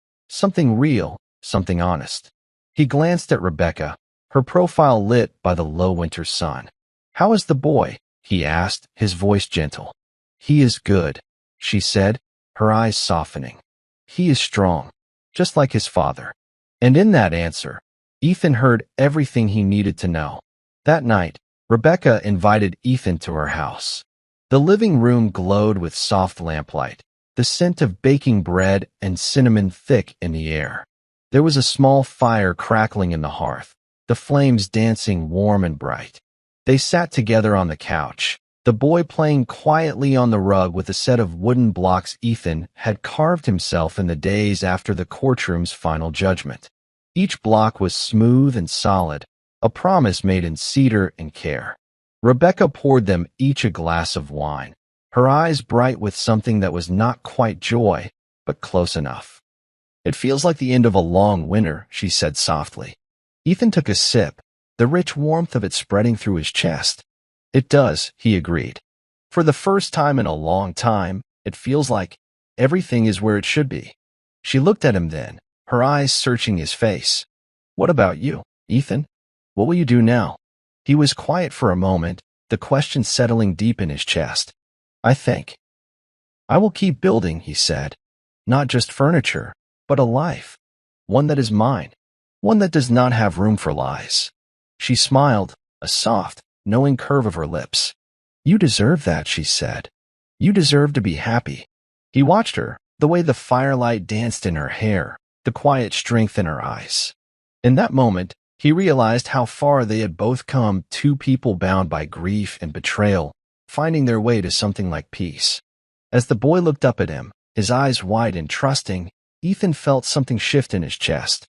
real, something honest. He glanced at Rebecca, her profile lit by the low winter sun. "How is the boy?" he asked, his voice gentle. "He is good," she said, her eyes softening. "He is strong, just like his father." And in that answer, Ethan heard everything he needed to know. That night, Rebecca invited Ethan to her house. The living room glowed with soft lamplight, the scent of baking bread and cinnamon thick in the air. There was a small fire crackling in the hearth, the flames dancing warm and bright. They sat together on the couch, the boy playing quietly on the rug with a set of wooden blocks Ethan had carved himself in the days after the courtroom's final judgment. Each block was smooth and solid, a promise made in cedar and care. Rebecca poured them each a glass of wine, her eyes bright with something that was not quite joy, but close enough. "It feels like the end of a long winter," she said softly. Ethan took a sip, the rich warmth of it spreading through his chest. "It does," he agreed. "For the first time in a long time, it feels like everything is where it should be." She looked at him then, her eyes searching his face. "What about you, Ethan? What will you do now?" He was quiet for a moment, the question settling deep in his chest. "I think I will keep building," he said. "Not just furniture, but a life. One that is mine. One that does not have room for lies." She smiled, a soft, knowing curve of her lips. "You deserve that," she said. "You deserve to be happy." He watched her, the way the firelight danced in her hair, the quiet strength in her eyes. In that moment, he realized how far they had both come, two people bound by grief and betrayal, finding their way to something like peace. As the boy looked up at him, his eyes wide and trusting, Ethan felt something shift in his chest.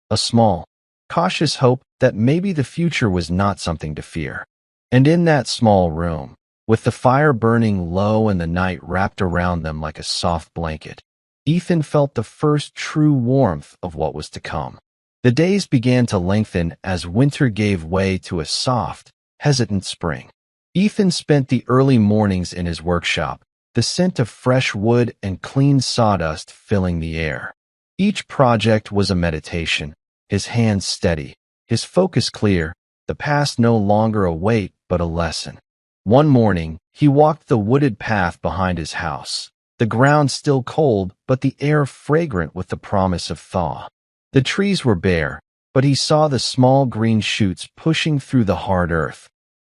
A small, cautious hope that maybe the future was not something to fear. And in that small room, with the fire burning low and the night wrapped around them like a soft blanket, Ethan felt the first true warmth of what was to come. The days began to lengthen as winter gave way to a soft, hesitant spring. Ethan spent the early mornings in his workshop, the scent of fresh wood and clean sawdust filling the air. Each project was a meditation, his hands steady, his focus clear, the past no longer a weight but a lesson. One morning, he walked the wooded path behind his house, the ground still cold but the air fragrant with the promise of thaw. The trees were bare, but he saw the small green shoots pushing through the hard earth.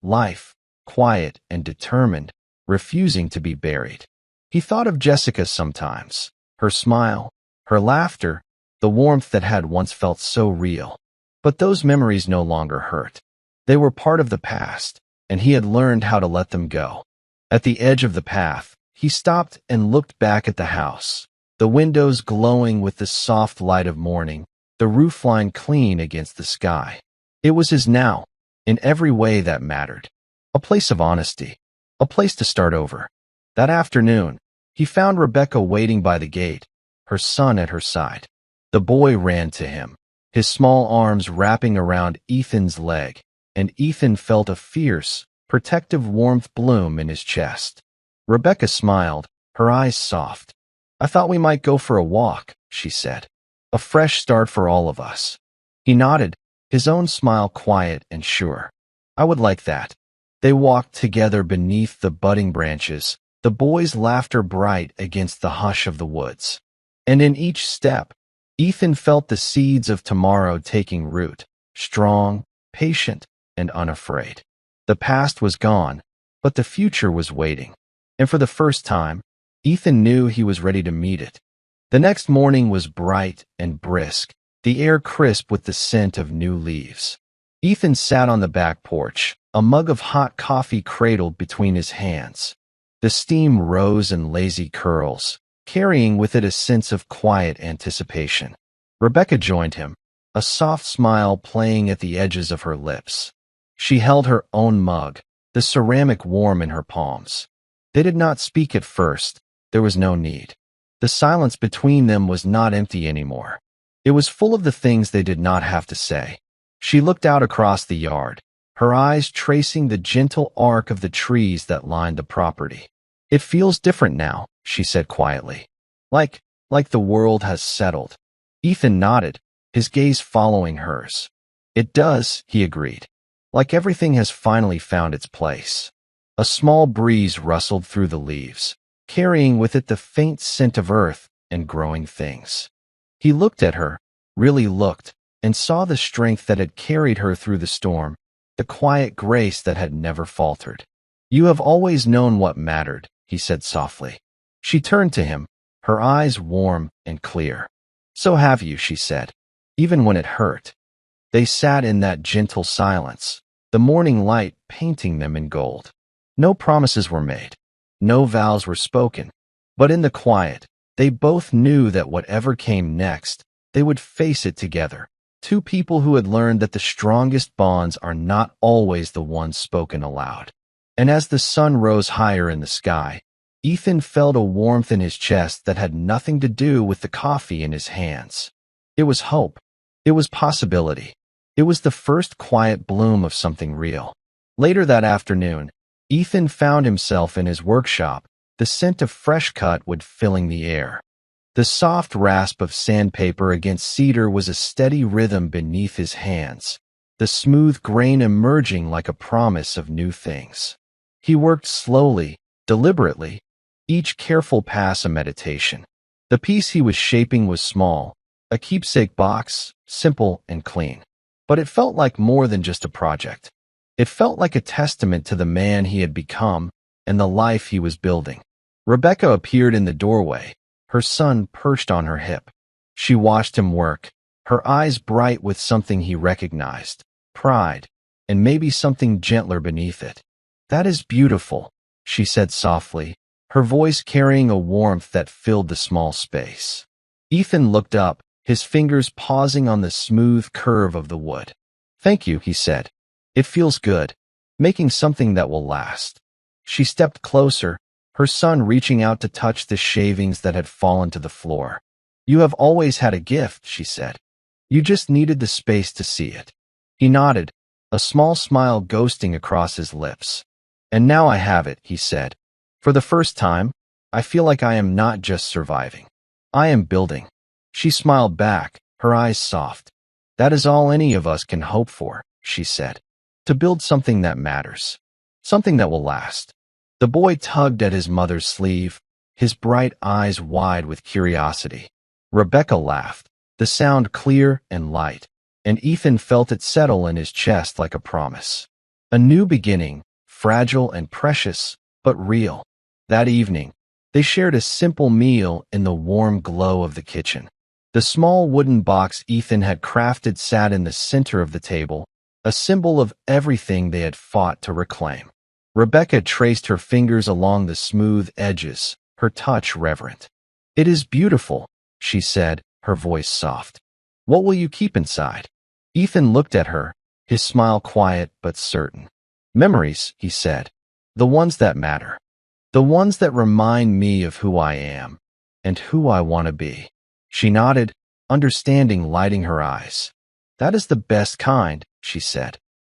Life, quiet and determined, refusing to be buried. He thought of Jessica sometimes, her smile, her laughter, the warmth that had once felt so real. But those memories no longer hurt. They were part of the past, and he had learned how to let them go. At the edge of the path, he stopped and looked back at the house, the windows glowing with the soft light of morning, the roofline clean against the sky. It was his now, in every way that mattered. A place of honesty, a place to start over. That afternoon, he found Rebecca waiting by the gate, her son at her side. The boy ran to him, his small arms wrapping around Ethan's leg, and Ethan felt a fierce, protective warmth bloom in his chest. Rebecca smiled, her eyes soft. "I thought we might go for a walk," she said. "A fresh start for all of us." He nodded, his own smile quiet and sure. "I would like that." They walked together beneath the budding branches, the boy's laughter bright against the hush of the woods. And in each step, Ethan felt the seeds of tomorrow taking root, strong, patient, and unafraid. The past was gone, but the future was waiting. And for the first time, Ethan knew he was ready to meet it. The next morning was bright and brisk, the air crisp with the scent of new leaves. Ethan sat on the back porch, a mug of hot coffee cradled between his hands. The steam rose in lazy curls, carrying with it a sense of quiet anticipation. Rebecca joined him, a soft smile playing at the edges of her lips. She held her own mug, the ceramic warm in her palms. They did not speak at first. There was no need. The silence between them was not empty anymore. It was full of the things they did not have to say. She looked out across the yard, her eyes tracing the gentle arc of the trees that lined the property. "It feels different now," she said quietly. Like the world has settled." Ethan nodded, his gaze following hers. "It does," he agreed. "Like everything has finally found its place." A small breeze rustled through the leaves, carrying with it the faint scent of earth and growing things. He looked at her, really looked, and saw the strength that had carried her through the storm, the quiet grace that had never faltered. "You have always known what mattered," he said softly. She turned to him, her eyes warm and clear. "So have you," she said, "even when it hurt." They sat in that gentle silence, the morning light painting them in gold. No promises were made, no vows were spoken, but in the quiet, they both knew that whatever came next, they would face it together. Two people who had learned that the strongest bonds are not always the ones spoken aloud. And as the sun rose higher in the sky, Ethan felt a warmth in his chest that had nothing to do with the coffee in his hands. It was hope. It was possibility. It was the first quiet bloom of something real. Later that afternoon, Ethan found himself in his workshop, the scent of fresh cut wood filling the air. The soft rasp of sandpaper against cedar was a steady rhythm beneath his hands, the smooth grain emerging like a promise of new things. He worked slowly, deliberately, each careful pass a meditation. The piece he was shaping was small, a keepsake box, simple and clean. But it felt like more than just a project. It felt like a testament to the man he had become and the life he was building. Rebecca appeared in the doorway, her son perched on her hip. She watched him work, her eyes bright with something he recognized, pride, and maybe something gentler beneath it. "That is beautiful," she said softly, her voice carrying a warmth that filled the small space. Ethan looked up, his fingers pausing on the smooth curve of the wood. "Thank you," he said. "It feels good, making something that will last." She stepped closer, her son reaching out to touch the shavings that had fallen to the floor. "You have always had a gift," she said. "You just needed the space to see it." He nodded, a small smile ghosting across his lips. "And now I have it," he said. "For the first time, I feel like I am not just surviving. I am building." She smiled back, her eyes soft. "That is all any of us can hope for," she said. to build something that matters, something that will last. The boy tugged at his mother's sleeve, his bright eyes wide with curiosity. Rebecca laughed, the sound clear and light, and Ethan felt it settle in his chest like a promise. A new beginning, fragile and precious, but real. That evening, they shared a simple meal in the warm glow of the kitchen. The small wooden box Ethan had crafted sat in the center of the table, a symbol of everything they had fought to reclaim. Rebecca traced her fingers along the smooth edges, her touch reverent. "It is beautiful," she said, her voice soft. "What will you keep inside?" Ethan looked at her, his smile quiet but certain. "Memories," he said. "The ones that matter. The ones that remind me of who I am and who I want to be." She nodded, understanding lighting her eyes. "That is the best kind," she said.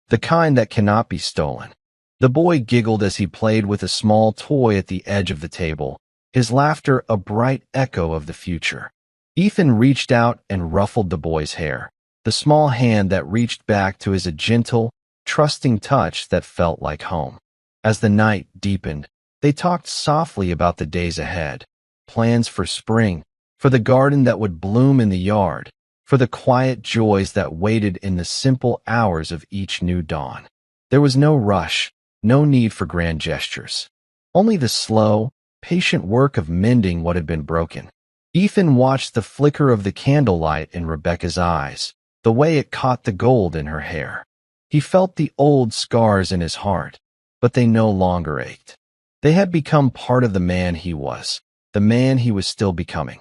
"The kind that cannot be stolen." The boy giggled as he played with a small toy at the edge of the table, his laughter a bright echo of the future. Ethan reached out and ruffled the boy's hair, the small hand that reached back to his a gentle, trusting touch that felt like home. As the night deepened, they talked softly about the days ahead, plans for spring, for the garden that would bloom in the yard, for the quiet joys that waited in the simple hours of each new dawn. There was no rush, no need for grand gestures, only the slow, patient work of mending what had been broken. Ethan watched the flicker of the candlelight in Rebecca's eyes, the way it caught the gold in her hair. He felt the old scars in his heart, but they no longer ached. They had become part of the man he was, the man he was still becoming.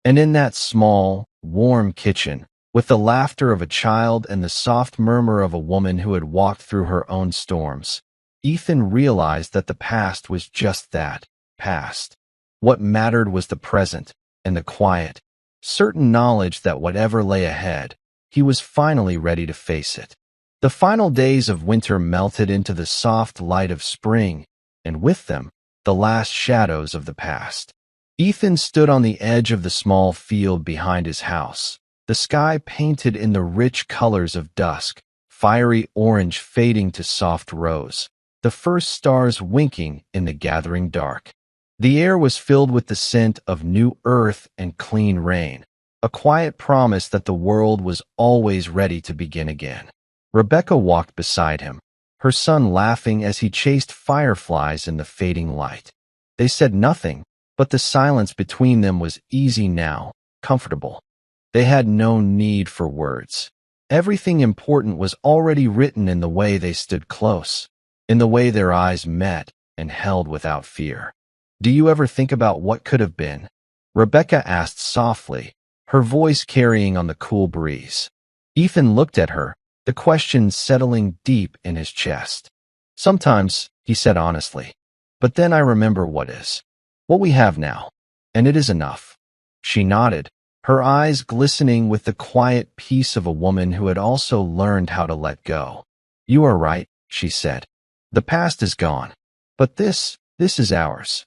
And in that small, warm kitchen, with the laughter of a child and the soft murmur of a woman who had walked through her own storms, Ethan realized that the past was just that, past. What mattered was the present and the quiet, certain knowledge that whatever lay ahead, he was finally ready to face it. The final days of winter melted into the soft light of spring, and with them, the last shadows of the past. Ethan stood on the edge of the small field behind his house, the sky painted in the rich colors of dusk, fiery orange fading to soft rose, the first stars winking in the gathering dark. The air was filled with the scent of new earth and clean rain, a quiet promise that the world was always ready to begin again. Rebecca walked beside him, her son laughing as he chased fireflies in the fading light. They said nothing, but the silence between them was easy now, comfortable. They had no need for words. Everything important was already written in the way they stood close, in the way their eyes met and held without fear. "Do you ever think about what could have been?" Rebecca asked softly, her voice carrying on the cool breeze. Ethan looked at her, the question settling deep in his chest. "Sometimes," he said honestly, "but then I remember what is. What we have now. And it is enough." She nodded, her eyes glistening with the quiet peace of a woman who had also learned how to let go. "You are right," she said. "The past is gone. But this is ours."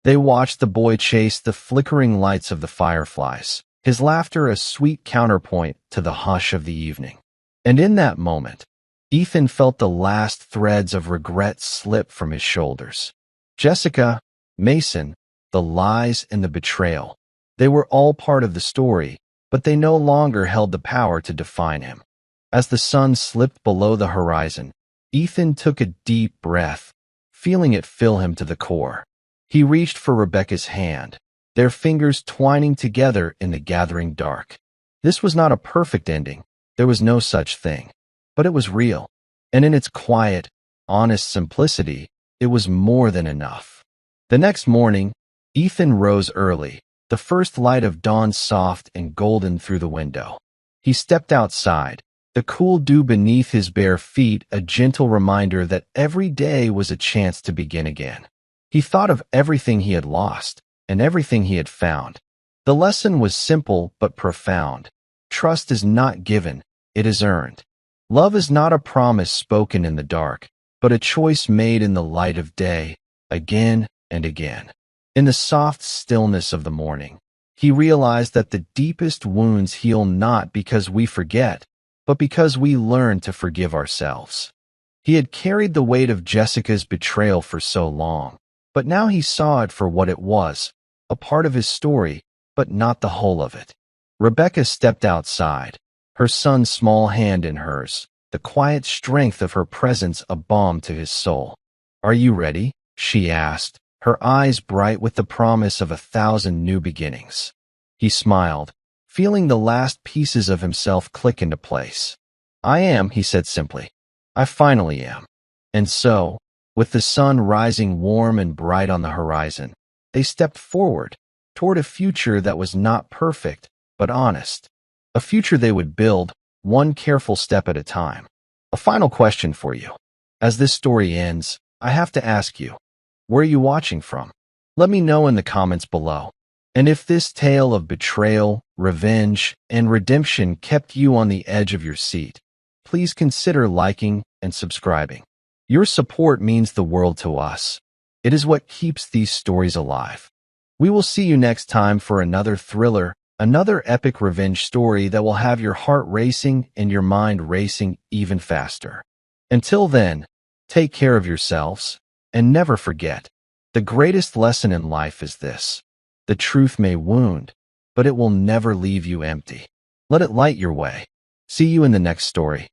They watched the boy chase the flickering lights of the fireflies, his laughter a sweet counterpoint to the hush of the evening. And in that moment, Ethan felt the last threads of regret slip from his shoulders. Jessica, Mason, the lies and the betrayal, they were all part of the story, but they no longer held the power to define him. As the sun slipped below the horizon, Ethan took a deep breath, feeling it fill him to the core. He reached for Rebecca's hand, their fingers twining together in the gathering dark. This was not a perfect ending. There was no such thing. But it was real. And in its quiet, honest simplicity, it was more than enough. The next morning, Ethan rose early, the first light of dawn soft and golden through the window. He stepped outside, the cool dew beneath his bare feet a gentle reminder that every day was a chance to begin again. He thought of everything he had lost and everything he had found. The lesson was simple but profound. Trust is not given, it is earned. Love is not a promise spoken in the dark, but a choice made in the light of day, again and again. In the soft stillness of the morning, he realized that the deepest wounds heal not because we forget, but because we learn to forgive ourselves. He had carried the weight of Jessica's betrayal for so long, but now he saw it for what it was, a part of his story, but not the whole of it. Rebecca stepped outside, her son's small hand in hers, the quiet strength of her presence a balm to his soul. "Are you ready?" she asked, her eyes bright with the promise of 1,000 new beginnings. He smiled, feeling the last pieces of himself click into place. "I am," he said simply. "I finally am." And so, with the sun rising warm and bright on the horizon, they stepped forward, toward a future that was not perfect, but honest. A future they would build, one careful step at a time. A final question for you. As this story ends, I have to ask you, where are you watching from? Let me know in the comments below. And if this tale of betrayal, revenge, and redemption kept you on the edge of your seat, please consider liking and subscribing. Your support means the world to us. It is what keeps these stories alive. We will see you next time for another thriller, another epic revenge story that will have your heart racing and your mind racing even faster. Until then, take care of yourselves, and never forget, the greatest lesson in life is this: the truth may wound, but it will never leave you empty. Let it light your way. See you in the next story.